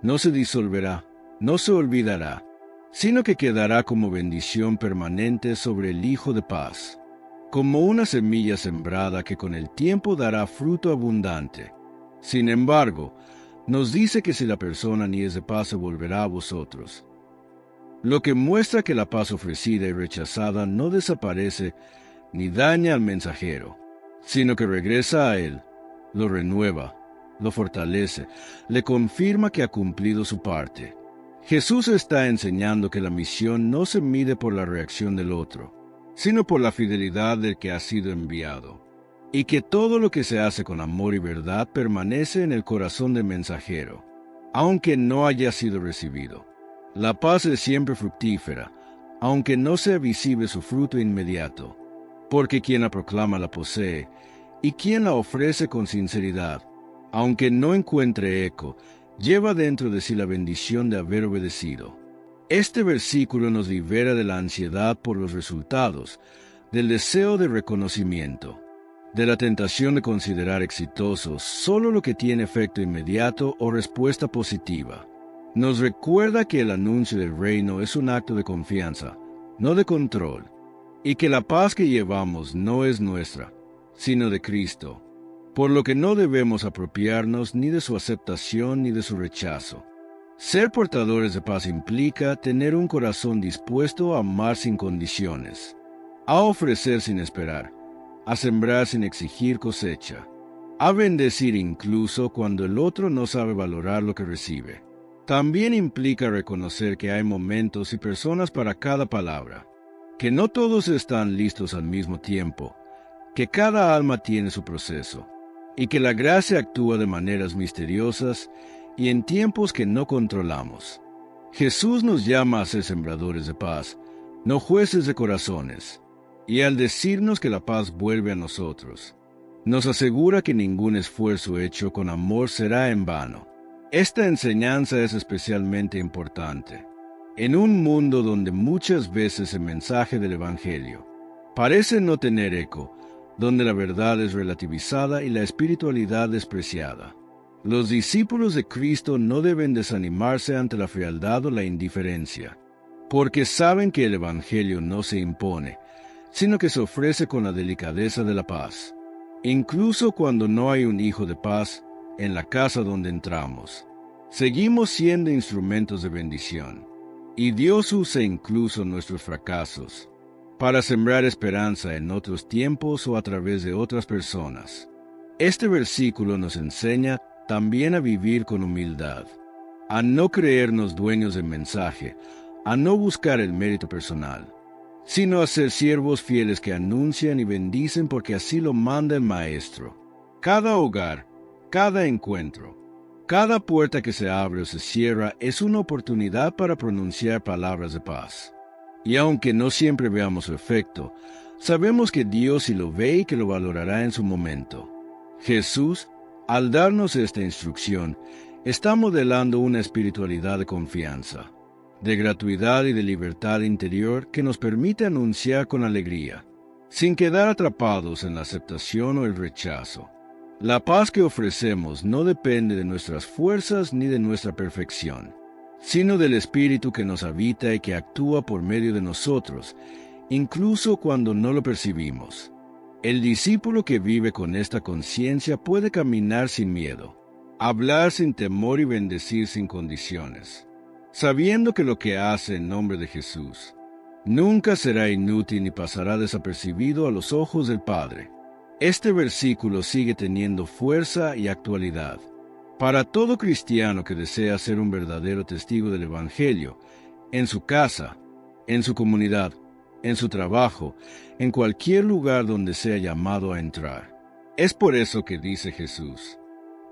no se disolverá, no se olvidará, sino que quedará como bendición permanente sobre el Hijo de Paz, como una semilla sembrada que con el tiempo dará fruto abundante. Sin embargo, nos dice que si la persona ni es de paz se volverá a vosotros, lo que muestra que la paz ofrecida y rechazada no desaparece ni daña al mensajero, sino que regresa a él, lo renueva, lo fortalece, le confirma que ha cumplido su parte. Jesús está enseñando que la misión no se mide por la reacción del otro, sino por la fidelidad del que ha sido enviado, y que todo lo que se hace con amor y verdad permanece en el corazón del mensajero, aunque no haya sido recibido. La paz es siempre fructífera, aunque no sea visible su fruto inmediato, porque quien la proclama la posee, y quien la ofrece con sinceridad, aunque no encuentre eco, lleva dentro de sí la bendición de haber obedecido. Este versículo nos libera de la ansiedad por los resultados, del deseo de reconocimiento, de la tentación de considerar exitoso solo lo que tiene efecto inmediato o respuesta positiva. Nos recuerda que el anuncio del reino es un acto de confianza, no de control, y que la paz que llevamos no es nuestra, sino de Cristo, por lo que no debemos apropiarnos ni de su aceptación ni de su rechazo. Ser portadores de paz implica tener un corazón dispuesto a amar sin condiciones, a ofrecer sin esperar, a sembrar sin exigir cosecha, a bendecir incluso cuando el otro no sabe valorar lo que recibe. También implica reconocer que hay momentos y personas para cada palabra, que no todos están listos al mismo tiempo, que cada alma tiene su proceso, y que la gracia actúa de maneras misteriosas y en tiempos que no controlamos. Jesús nos llama a ser sembradores de paz, no jueces de corazones, y al decirnos que la paz vuelve a nosotros, nos asegura que ningún esfuerzo hecho con amor será en vano. Esta enseñanza es especialmente importante en un mundo donde muchas veces el mensaje del Evangelio parece no tener eco, donde la verdad es relativizada y la espiritualidad despreciada. Los discípulos de Cristo no deben desanimarse ante la frialdad o la indiferencia, porque saben que el Evangelio no se impone, sino que se ofrece con la delicadeza de la paz, incluso cuando no hay un hijo de paz en la casa donde entramos. Seguimos siendo instrumentos de bendición, y Dios usa incluso nuestros fracasos para sembrar esperanza en otros tiempos o a través de otras personas. Este versículo nos enseña también a vivir con humildad, a no creernos dueños del mensaje, a no buscar el mérito personal, sino a ser siervos fieles que anuncian y bendicen porque así lo manda el Maestro. Cada hogar, cada encuentro, cada puerta que se abre o se cierra es una oportunidad para pronunciar palabras de paz. Y aunque no siempre veamos su efecto, sabemos que Dios sí lo ve y que lo valorará en su momento. Jesús, al darnos esta instrucción, está modelando una espiritualidad de confianza, de gratuidad y de libertad interior que nos permite anunciar con alegría, sin quedar atrapados en la aceptación o el rechazo. La paz que ofrecemos no depende de nuestras fuerzas ni de nuestra perfección, sino del Espíritu que nos habita y que actúa por medio de nosotros, incluso cuando no lo percibimos. El discípulo que vive con esta conciencia puede caminar sin miedo, hablar sin temor y bendecir sin condiciones, sabiendo que lo que hace en nombre de Jesús nunca será inútil ni pasará desapercibido a los ojos del Padre. Este versículo sigue teniendo fuerza y actualidad para todo cristiano que desea ser un verdadero testigo del Evangelio, en su casa, en su comunidad, en su trabajo, en cualquier lugar donde sea llamado a entrar. Es por eso que dice Jesús: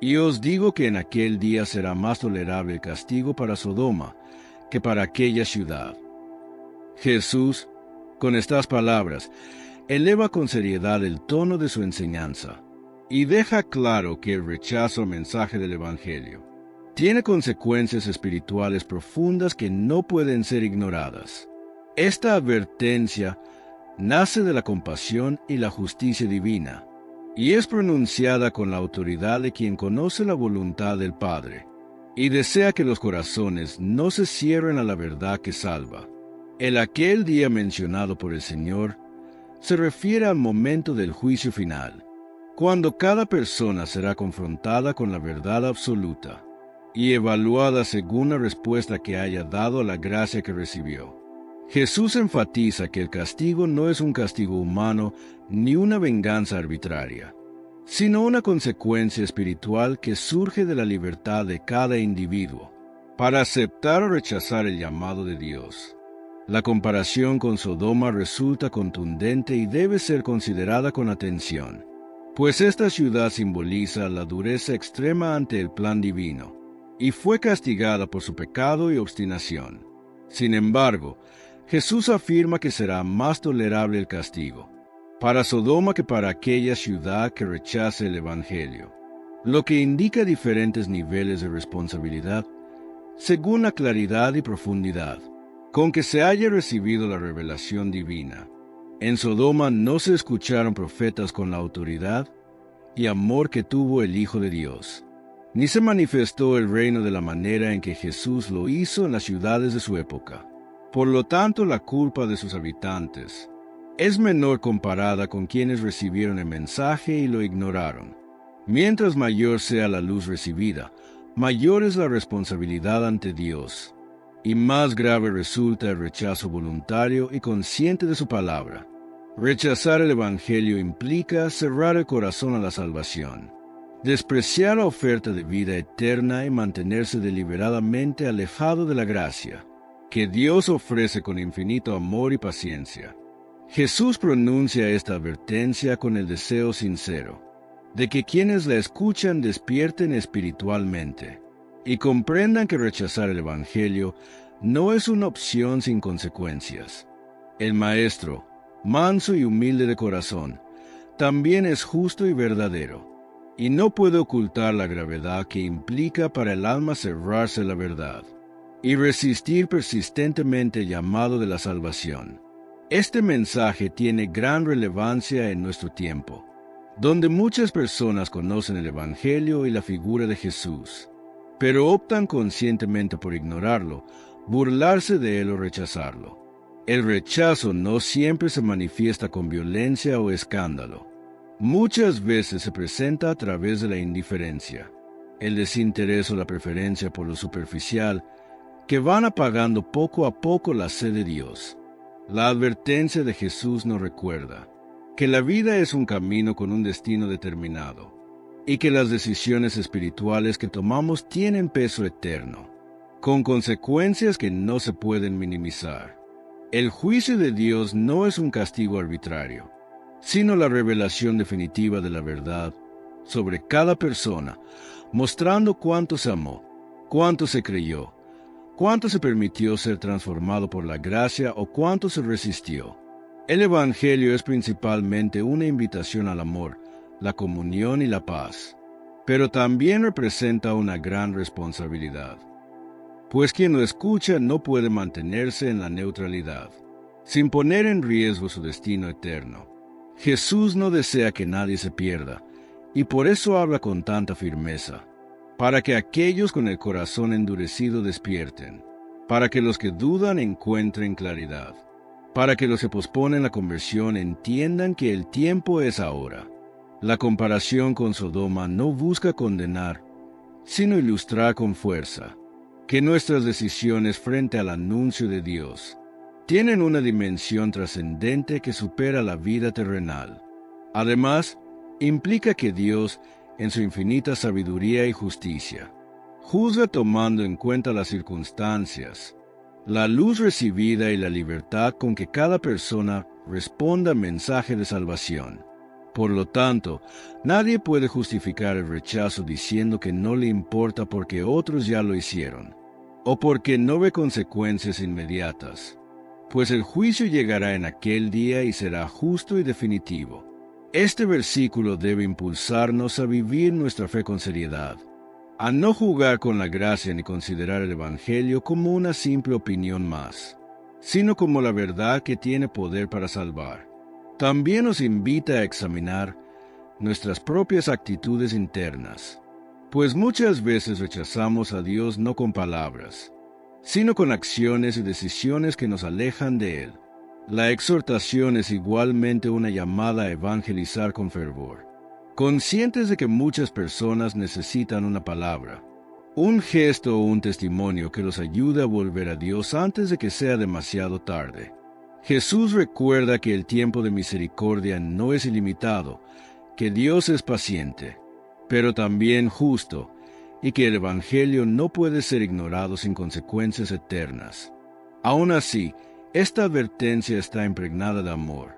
y os digo que en aquel día será más tolerable el castigo para Sodoma que para aquella ciudad. Jesús, con estas palabras, eleva con seriedad el tono de su enseñanza y deja claro que el rechazo al mensaje del Evangelio tiene consecuencias espirituales profundas que no pueden ser ignoradas. Esta advertencia nace de la compasión y la justicia divina, y es pronunciada con la autoridad de quien conoce la voluntad del Padre, y desea que los corazones no se cierren a la verdad que salva. El aquel día mencionado por el Señor se refiere al momento del juicio final, cuando cada persona será confrontada con la verdad absoluta y evaluada según la respuesta que haya dado a la gracia que recibió. Jesús enfatiza que el castigo no es un castigo humano ni una venganza arbitraria, sino una consecuencia espiritual que surge de la libertad de cada individuo para aceptar o rechazar el llamado de Dios. La comparación con Sodoma resulta contundente y debe ser considerada con atención, pues esta ciudad simboliza la dureza extrema ante el plan divino, y fue castigada por su pecado y obstinación. Sin embargo, Jesús afirma que será más tolerable el castigo para Sodoma que para aquella ciudad que rechace el Evangelio, lo que indica diferentes niveles de responsabilidad según la claridad y profundidad con que se haya recibido la revelación divina. En Sodoma no se escucharon profetas con la autoridad y amor que tuvo el Hijo de Dios, ni se manifestó el reino de la manera en que Jesús lo hizo en las ciudades de su época. Por lo tanto, la culpa de sus habitantes es menor comparada con quienes recibieron el mensaje y lo ignoraron. Mientras mayor sea la luz recibida, mayor es la responsabilidad ante Dios, y más grave resulta el rechazo voluntario y consciente de su palabra. Rechazar el Evangelio implica cerrar el corazón a la salvación. despreciar la oferta de vida eterna y mantenerse deliberadamente alejado de la gracia que Dios ofrece con infinito amor y paciencia. Jesús pronuncia esta advertencia con el deseo sincero de que quienes la escuchan despierten espiritualmente y comprendan que rechazar el Evangelio no es una opción sin consecuencias. El Maestro, manso y humilde de corazón, también es justo y verdadero, y no puede ocultar la gravedad que implica para el alma cerrarse a la verdad y resistir persistentemente el llamado de la salvación. Este mensaje tiene gran relevancia en nuestro tiempo, donde muchas personas conocen el Evangelio y la figura de Jesús, pero optan conscientemente por ignorarlo, burlarse de él o rechazarlo. El rechazo no siempre se manifiesta con violencia o escándalo. Muchas veces se presenta a través de la indiferencia, el desinterés o la preferencia por lo superficial, que van apagando poco a poco la sed de Dios. La advertencia de Jesús nos recuerda que la vida es un camino con un destino determinado, y que las decisiones espirituales que tomamos tienen peso eterno, con consecuencias que no se pueden minimizar. El juicio de Dios no es un castigo arbitrario, sino la revelación definitiva de la verdad sobre cada persona, mostrando cuánto se amó, cuánto se creyó, cuánto se permitió ser transformado por la gracia o cuánto se resistió. El Evangelio es principalmente una invitación al amor, la comunión y la paz, pero también representa una gran responsabilidad, pues quien lo escucha no puede mantenerse en la neutralidad, sin poner en riesgo su destino eterno. Jesús no desea que nadie se pierda, y por eso habla con tanta firmeza, para que aquellos con el corazón endurecido despierten, para que los que dudan encuentren claridad, para que los que posponen la conversión entiendan que el tiempo es ahora. La comparación con Sodoma no busca condenar, sino ilustrar con fuerza que nuestras decisiones frente al anuncio de Dios tienen una dimensión trascendente que supera la vida terrenal. Además, implica que Dios, en su infinita sabiduría y justicia, juzga tomando en cuenta las circunstancias, la luz recibida y la libertad con que cada persona responda al mensaje de salvación. Por lo tanto, nadie puede justificar el rechazo diciendo que no le importa porque otros ya lo hicieron, o porque no ve consecuencias inmediatas, pues el juicio llegará en aquel día y será justo y definitivo. Este versículo debe impulsarnos a vivir nuestra fe con seriedad, a no jugar con la gracia ni considerar el Evangelio como una simple opinión más, sino como la verdad que tiene poder para salvar. También nos invita a examinar nuestras propias actitudes internas, pues muchas veces rechazamos a Dios no con palabras, sino con acciones y decisiones que nos alejan de Él. La exhortación es igualmente una llamada a evangelizar con fervor, conscientes de que muchas personas necesitan una palabra, un gesto o un testimonio que los ayude a volver a Dios antes de que sea demasiado tarde. Jesús recuerda que el tiempo de misericordia no es ilimitado, que Dios es paciente, pero también justo, y que el Evangelio no puede ser ignorado sin consecuencias eternas. Aún así, esta advertencia está impregnada de amor,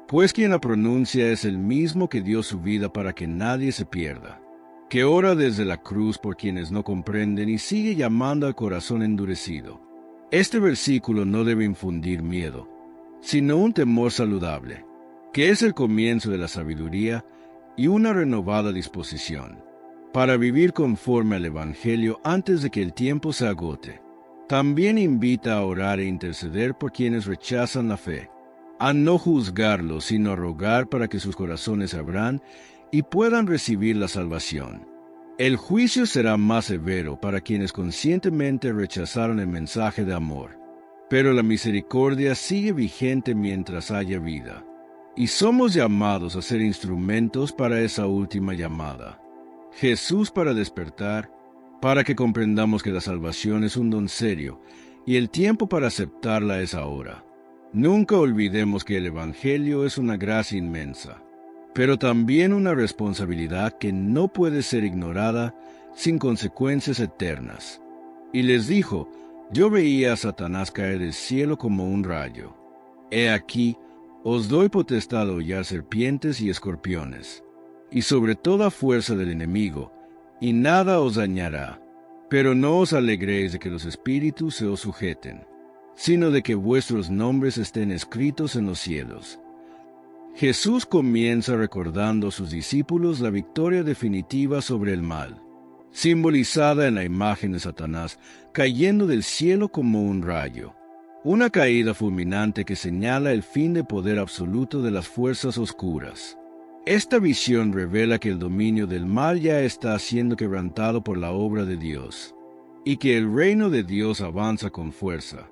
pues quien la pronuncia es el mismo que dio su vida para que nadie se pierda, que ora desde la cruz por quienes no comprenden y sigue llamando al corazón endurecido. Este versículo no debe infundir miedo, sino un temor saludable, que es el comienzo de la sabiduría y una renovada disposición para vivir conforme al Evangelio antes de que el tiempo se agote. También invita a orar e interceder por quienes rechazan la fe, a no juzgarlos, sino a rogar para que sus corazones se abran y puedan recibir la salvación. El juicio será más severo para quienes conscientemente rechazaron el mensaje de amor, pero la misericordia sigue vigente mientras haya vida, y somos llamados a ser instrumentos para esa última llamada. Jesús para despertar, para que comprendamos que la salvación es un don serio, y el tiempo para aceptarla es ahora. Nunca olvidemos que el Evangelio es una gracia inmensa, pero también una responsabilidad que no puede ser ignorada sin consecuencias eternas. Y les dijo: yo veía a Satanás caer del cielo como un rayo. He aquí, os doy potestad de hollar serpientes y escorpiones, y sobre toda fuerza del enemigo, y nada os dañará. Pero no os alegréis de que los espíritus se os sujeten, sino de que vuestros nombres estén escritos en los cielos. Jesús comienza recordando a sus discípulos la victoria definitiva sobre el mal, simbolizada en la imagen de Satanás cayendo del cielo como un rayo, una caída fulminante que señala el fin de poder absoluto de las fuerzas oscuras. Esta visión revela que el dominio del mal ya está siendo quebrantado por la obra de Dios, y que el reino de Dios avanza con fuerza,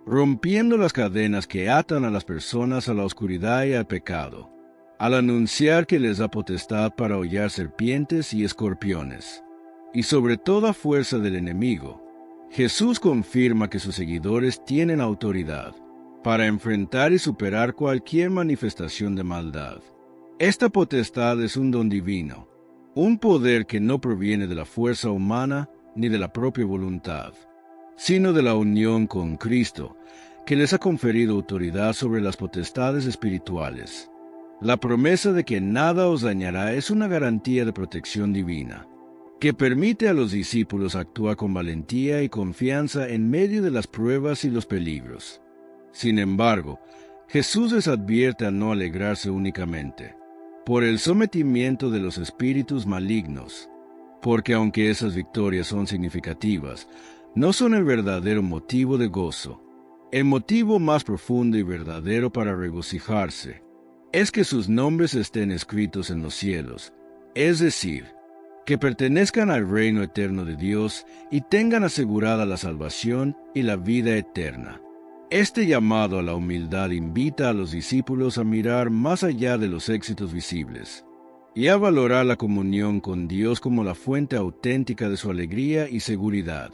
rompiendo las cadenas que atan a las personas a la oscuridad y al pecado, al anunciar que les da potestad para hollar serpientes y escorpiones. Y sobre toda fuerza del enemigo, Jesús confirma que sus seguidores tienen autoridad para enfrentar y superar cualquier manifestación de maldad. Esta potestad es un don divino, un poder que no proviene de la fuerza humana ni de la propia voluntad, sino de la unión con Cristo, que les ha conferido autoridad sobre las potestades espirituales. La promesa de que nada os dañará es una garantía de protección divina, que permite a los discípulos actuar con valentía y confianza en medio de las pruebas y los peligros. Sin embargo, Jesús les advierte a no alegrarse únicamente por el sometimiento de los espíritus malignos, porque aunque esas victorias son significativas, no son el verdadero motivo de gozo. El motivo más profundo y verdadero para regocijarse es que sus nombres estén escritos en los cielos, es decir, que pertenezcan al reino eterno de Dios y tengan asegurada la salvación y la vida eterna. Este llamado a la humildad invita a los discípulos a mirar más allá de los éxitos visibles y a valorar la comunión con Dios como la fuente auténtica de su alegría y seguridad.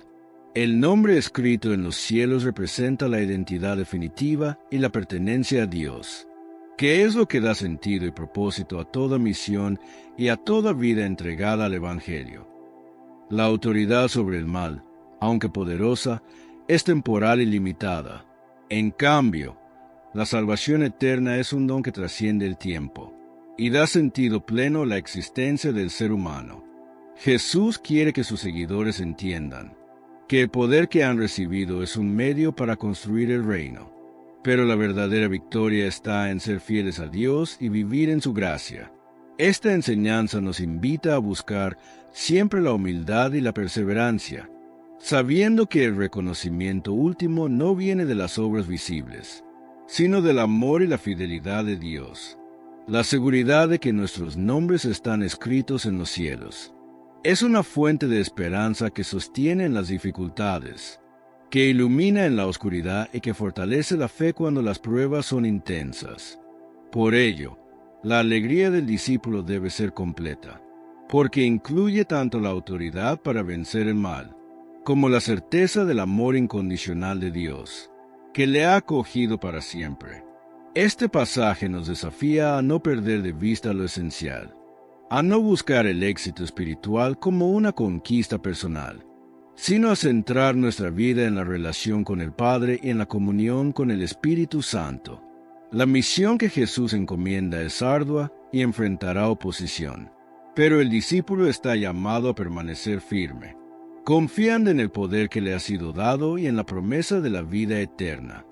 El nombre escrito en los cielos representa la identidad definitiva y la pertenencia a Dios, que es lo que da sentido y propósito a toda misión y a toda vida entregada al Evangelio. La autoridad sobre el mal, aunque poderosa, es temporal y limitada. En cambio, la salvación eterna es un don que trasciende el tiempo y da sentido pleno a la existencia del ser humano. Jesús quiere que sus seguidores entiendan que el poder que han recibido es un medio para construir el reino, pero la verdadera victoria está en ser fieles a Dios y vivir en su gracia. Esta enseñanza nos invita a buscar siempre la humildad y la perseverancia, sabiendo que el reconocimiento último no viene de las obras visibles, sino del amor y la fidelidad de Dios, la seguridad de que nuestros nombres están escritos en los cielos. Es una fuente de esperanza que sostiene en las dificultades, que ilumina en la oscuridad y que fortalece la fe cuando las pruebas son intensas. Por ello, la alegría del discípulo debe ser completa, porque incluye tanto la autoridad para vencer el mal, como la certeza del amor incondicional de Dios, que le ha acogido para siempre. Este pasaje nos desafía a no perder de vista lo esencial, a no buscar el éxito espiritual como una conquista personal, sino a centrar nuestra vida en la relación con el Padre y en la comunión con el Espíritu Santo. La misión que Jesús encomienda es ardua y enfrentará oposición, pero el discípulo está llamado a permanecer firme, confiando en el poder que le ha sido dado y en la promesa de la vida eterna.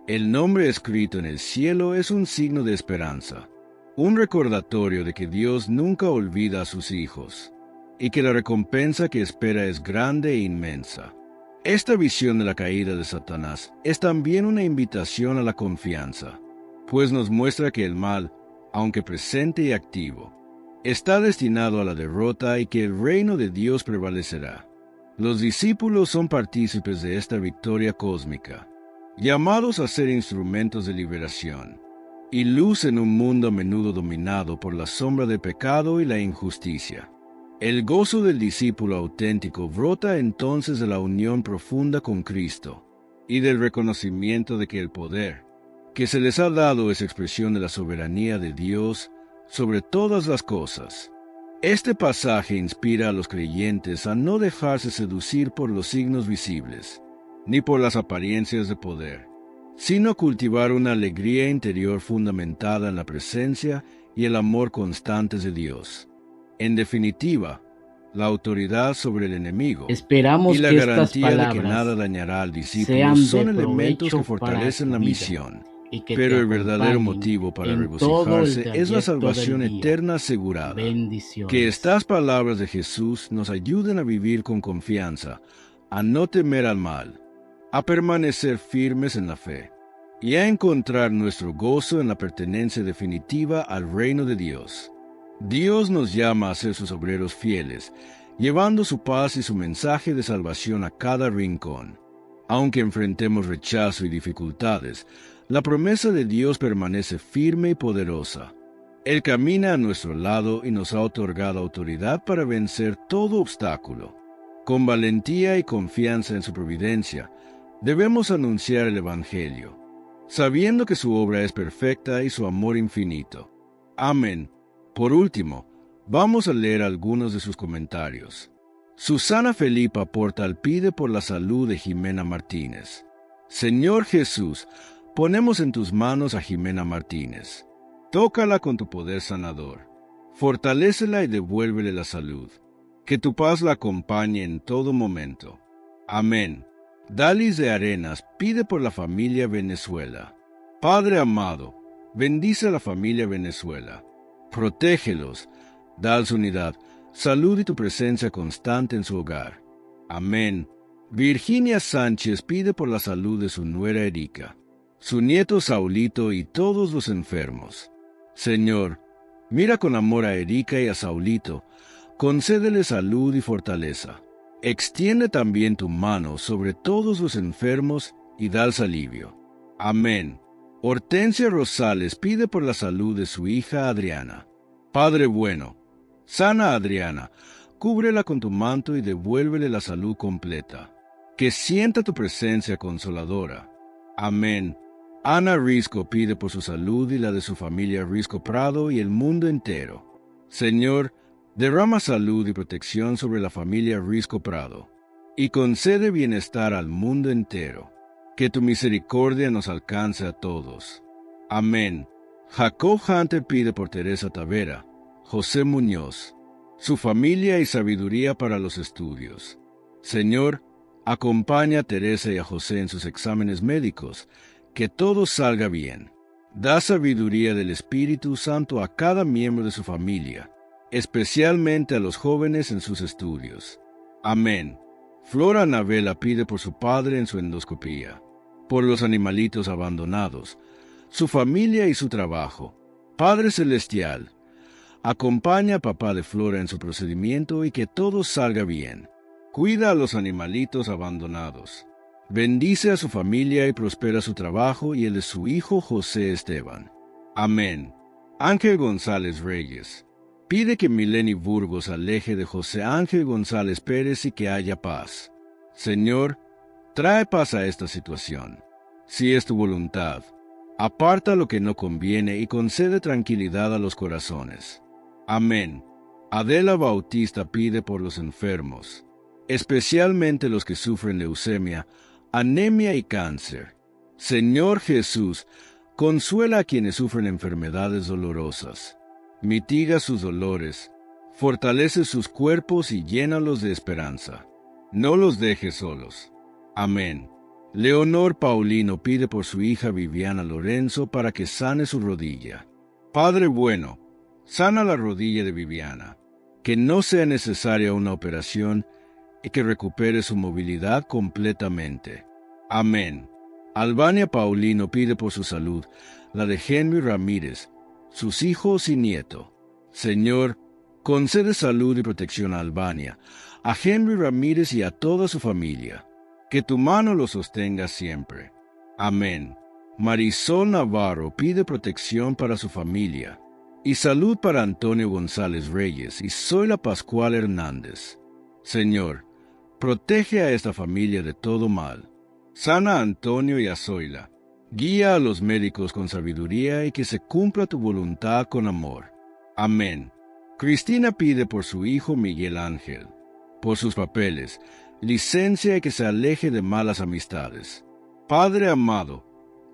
El nombre escrito en el cielo es un signo de esperanza, un recordatorio de que Dios nunca olvida a sus hijos, y que la recompensa que espera es grande e inmensa. Esta visión de la caída de Satanás es también una invitación a la confianza, pues nos muestra que el mal, aunque presente y activo, está destinado a la derrota y que el reino de Dios prevalecerá. Los discípulos son partícipes de esta victoria cósmica, llamados a ser instrumentos de liberación y luz en un mundo a menudo dominado por la sombra del pecado y la injusticia. El gozo del discípulo auténtico brota entonces de la unión profunda con Cristo y del reconocimiento de que el poder que se les ha dado es expresión de la soberanía de Dios sobre todas las cosas. Este pasaje inspira a los creyentes a no dejarse seducir por los signos visibles, ni por las apariencias de poder, sino cultivar una alegría interior fundamentada en la presencia y el amor constantes de Dios. En definitiva, la autoridad sobre el enemigo Esperamos y la que estas garantía de que palabras nada dañará al discípulo sean son de elementos que provecho fortalecen para la tu vida misión. y que Pero te el verdadero acompañen motivo para en todo el regocijarse es la trayecto salvación del día. eterna asegurada. Bendiciones. Que estas palabras de Jesús nos ayuden a vivir con confianza, a no temer al mal, a permanecer firmes en la fe y a encontrar nuestro gozo en la pertenencia definitiva al reino de Dios. Dios nos llama a ser sus obreros fieles, llevando su paz y su mensaje de salvación a cada rincón. Aunque enfrentemos rechazo y dificultades, la promesa de Dios permanece firme y poderosa. Él camina a nuestro lado y nos ha otorgado autoridad para vencer todo obstáculo. Con valentía y confianza en su providencia, debemos anunciar el Evangelio, sabiendo que su obra es perfecta y su amor infinito. Amén. Por último, vamos a leer algunos de sus comentarios. Susana Felipa Portal pide por la salud de Jimena Martínez. Señor Jesús, ponemos en tus manos a Jimena Martínez. Tócala con tu poder sanador. Fortalécela y devuélvele la salud. Que tu paz la acompañe en todo momento. Amén. Dalis de Arenas pide por la familia Venezuela. Padre amado, bendice a la familia Venezuela. Protégelos, dales unidad, salud y tu presencia constante en su hogar. Amén. Virginia Sánchez pide por la salud de su nuera Erika, su nieto Saulito y todos los enfermos. Señor, mira con amor a Erika y a Saulito, concédele salud y fortaleza. Extiende también tu mano sobre todos los enfermos y dales alivio. Amén. Hortensia Rosales pide por la salud de su hija Adriana. Padre bueno, sana a Adriana, cúbrela con tu manto y devuélvele la salud completa. Que sienta tu presencia consoladora. Amén. Ana Risco pide por su salud y la de su familia Risco Prado y el mundo entero. Señor, derrama salud y protección sobre la familia Risco Prado, y concede bienestar al mundo entero. Que tu misericordia nos alcance a todos. Amén. Jacob Hunter pide por Teresa Tavera, José Muñoz, su familia y sabiduría para los estudios. Señor, acompaña a Teresa y a José en sus exámenes médicos, que todo salga bien. Da sabiduría del Espíritu Santo a cada miembro de su familia, especialmente a los jóvenes en sus estudios. Amén. Flora Navela pide por su padre en su endoscopía, por los animalitos abandonados, su familia y su trabajo. Padre Celestial, acompaña a papá de Flora en su procedimiento y que todo salga bien. Cuida a los animalitos abandonados. Bendice a su familia y prospera su trabajo y el de su hijo José Esteban. Amén. Ángel González Reyes pide que Mileni Burgos aleje de José Ángel González Pérez y que haya paz. Señor, trae paz a esta situación. Si es tu voluntad, aparta lo que no conviene y concede tranquilidad a los corazones. Amén. Adela Bautista pide por los enfermos, especialmente los que sufren leucemia, anemia y cáncer. Señor Jesús, consuela a quienes sufren enfermedades dolorosas. Mitiga sus dolores, fortalece sus cuerpos y llénalos de esperanza. No los dejes solos. Amén. Leonor Paulino pide por su hija Viviana Lorenzo para que sane su rodilla. Padre bueno, sana la rodilla de Viviana, que no sea necesaria una operación y que recupere su movilidad completamente. Amén. Albania Paulino pide por su salud, la de Henry Ramírez, sus hijos y nieto. Señor, concede salud y protección a Albania, a Henry Ramírez y a toda su familia. Que tu mano lo sostenga siempre. Amén. Marisol Navarro pide protección para su familia y salud para Antonio González Reyes y Zoila Pascual Hernández. Señor, protege a esta familia de todo mal. Sana a Antonio y a Zoila. Guía a los médicos con sabiduría y que se cumpla tu voluntad con amor. Amén. Cristina pide por su hijo Miguel Ángel, por sus papeles, licencia y que se aleje de malas amistades. Padre amado,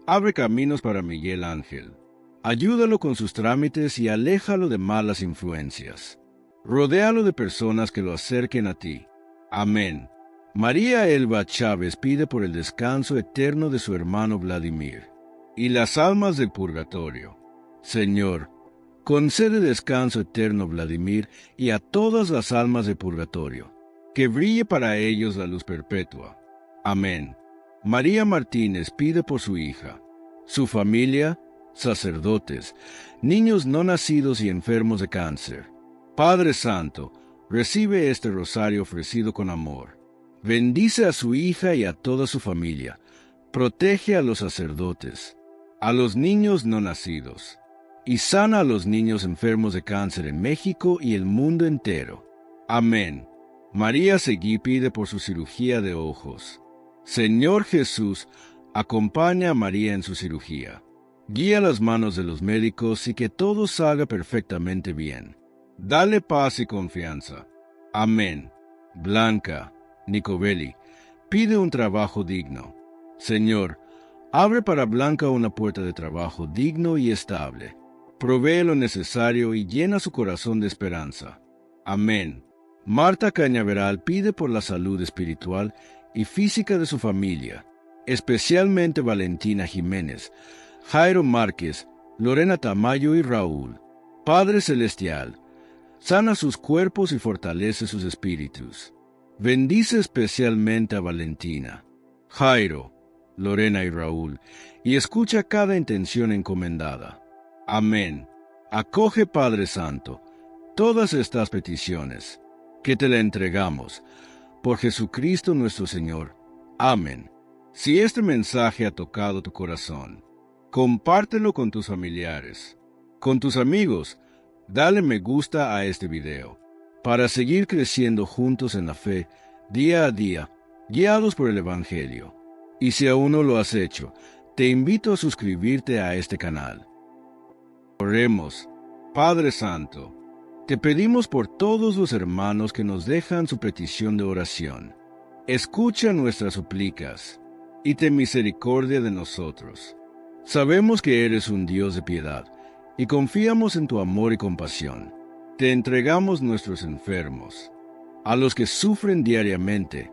abre caminos para Miguel Ángel. Ayúdalo con sus trámites y aléjalo de malas influencias. Rodéalo de personas que lo acerquen a ti. Amén. María Elba Chávez pide por el descanso eterno de su hermano Vladimir y las almas del purgatorio. Señor, concede descanso eterno a Vladimir y a todas las almas del purgatorio, que brille para ellos la luz perpetua. Amén. María Martínez pide por su hija, su familia, sacerdotes, niños no nacidos y enfermos de cáncer. Padre Santo, recibe este rosario ofrecido con amor. Bendice a su hija y a toda su familia. Protege a los sacerdotes, a los niños no nacidos, y sana a los niños enfermos de cáncer en México y el mundo entero. Amén. María Seguí pide por su cirugía de ojos. Señor Jesús, acompaña a María en su cirugía. Guía las manos de los médicos y que todo salga perfectamente bien. Dale paz y confianza. Amén. Blanca Nicobelli pide un trabajo digno. Señor, abre para Blanca una puerta de trabajo digno y estable. Provee lo necesario y llena su corazón de esperanza. Amén. Marta Cañaveral pide por la salud espiritual y física de su familia, especialmente Valentina Jiménez, Jairo Márquez, Lorena Tamayo y Raúl. Padre Celestial, sana sus cuerpos y fortalece sus espíritus. Bendice especialmente a Valentina, Jairo, Lorena y Raúl, y escucha cada intención encomendada. Amén. Acoge, Padre Santo, todas estas peticiones, que te la entregamos, por Jesucristo nuestro Señor. Amén. Si este mensaje ha tocado tu corazón, compártelo con tus familiares, con tus amigos. Dale me gusta a este video, para seguir creciendo juntos en la fe, día a día, guiados por el Evangelio. Y si aún no lo has hecho, te invito a suscribirte a este canal. Oremos. Padre Santo, te pedimos por todos los hermanos que nos dejan su petición de oración. Escucha nuestras súplicas, y ten misericordia de nosotros. Sabemos que eres un Dios de piedad, y confiamos en tu amor y compasión. Te entregamos nuestros enfermos, a los que sufren diariamente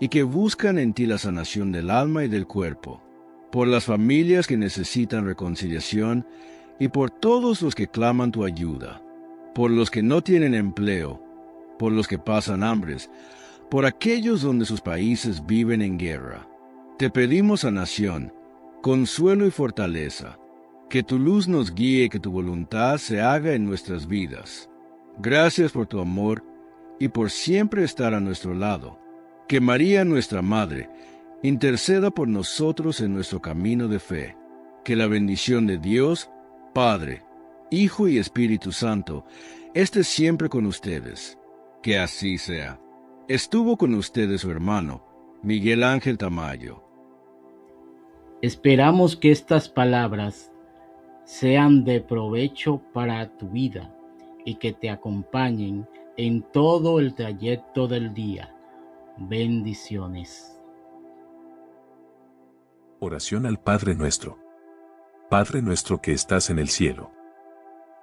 y que buscan en ti la sanación del alma y del cuerpo, por las familias que necesitan reconciliación y por todos los que claman tu ayuda, por los que no tienen empleo, por los que pasan hambres, por aquellos donde sus países viven en guerra. Te pedimos sanación, consuelo y fortaleza. Que tu luz nos guíe y que tu voluntad se haga en nuestras vidas. Gracias por tu amor y por siempre estar a nuestro lado. Que María, nuestra Madre, interceda por nosotros en nuestro camino de fe. Que la bendición de Dios, Padre, Hijo y Espíritu Santo, esté siempre con ustedes. Que así sea. Estuvo con ustedes su hermano, Miguel Ángel Tamayo. Esperamos que estas palabras sean de provecho para tu vida y que te acompañen en todo el trayecto del día. Bendiciones. Oración al Padre Nuestro. Padre nuestro que estás en el cielo,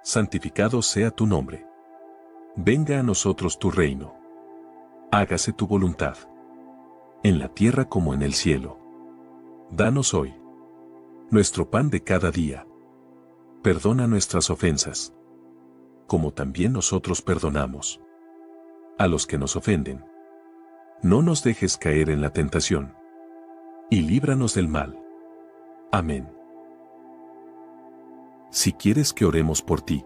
santificado sea tu nombre. Venga a nosotros tu reino. Hágase tu voluntad, en la tierra como en el cielo. Danos hoy nuestro pan de cada día. Perdona nuestras ofensas, como también nosotros perdonamos a los que nos ofenden. No nos dejes caer en la tentación, y líbranos del mal. Amén. Si quieres que oremos por ti,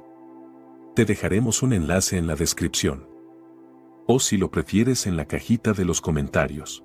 te dejaremos un enlace en la descripción, o si lo prefieres en la cajita de los comentarios.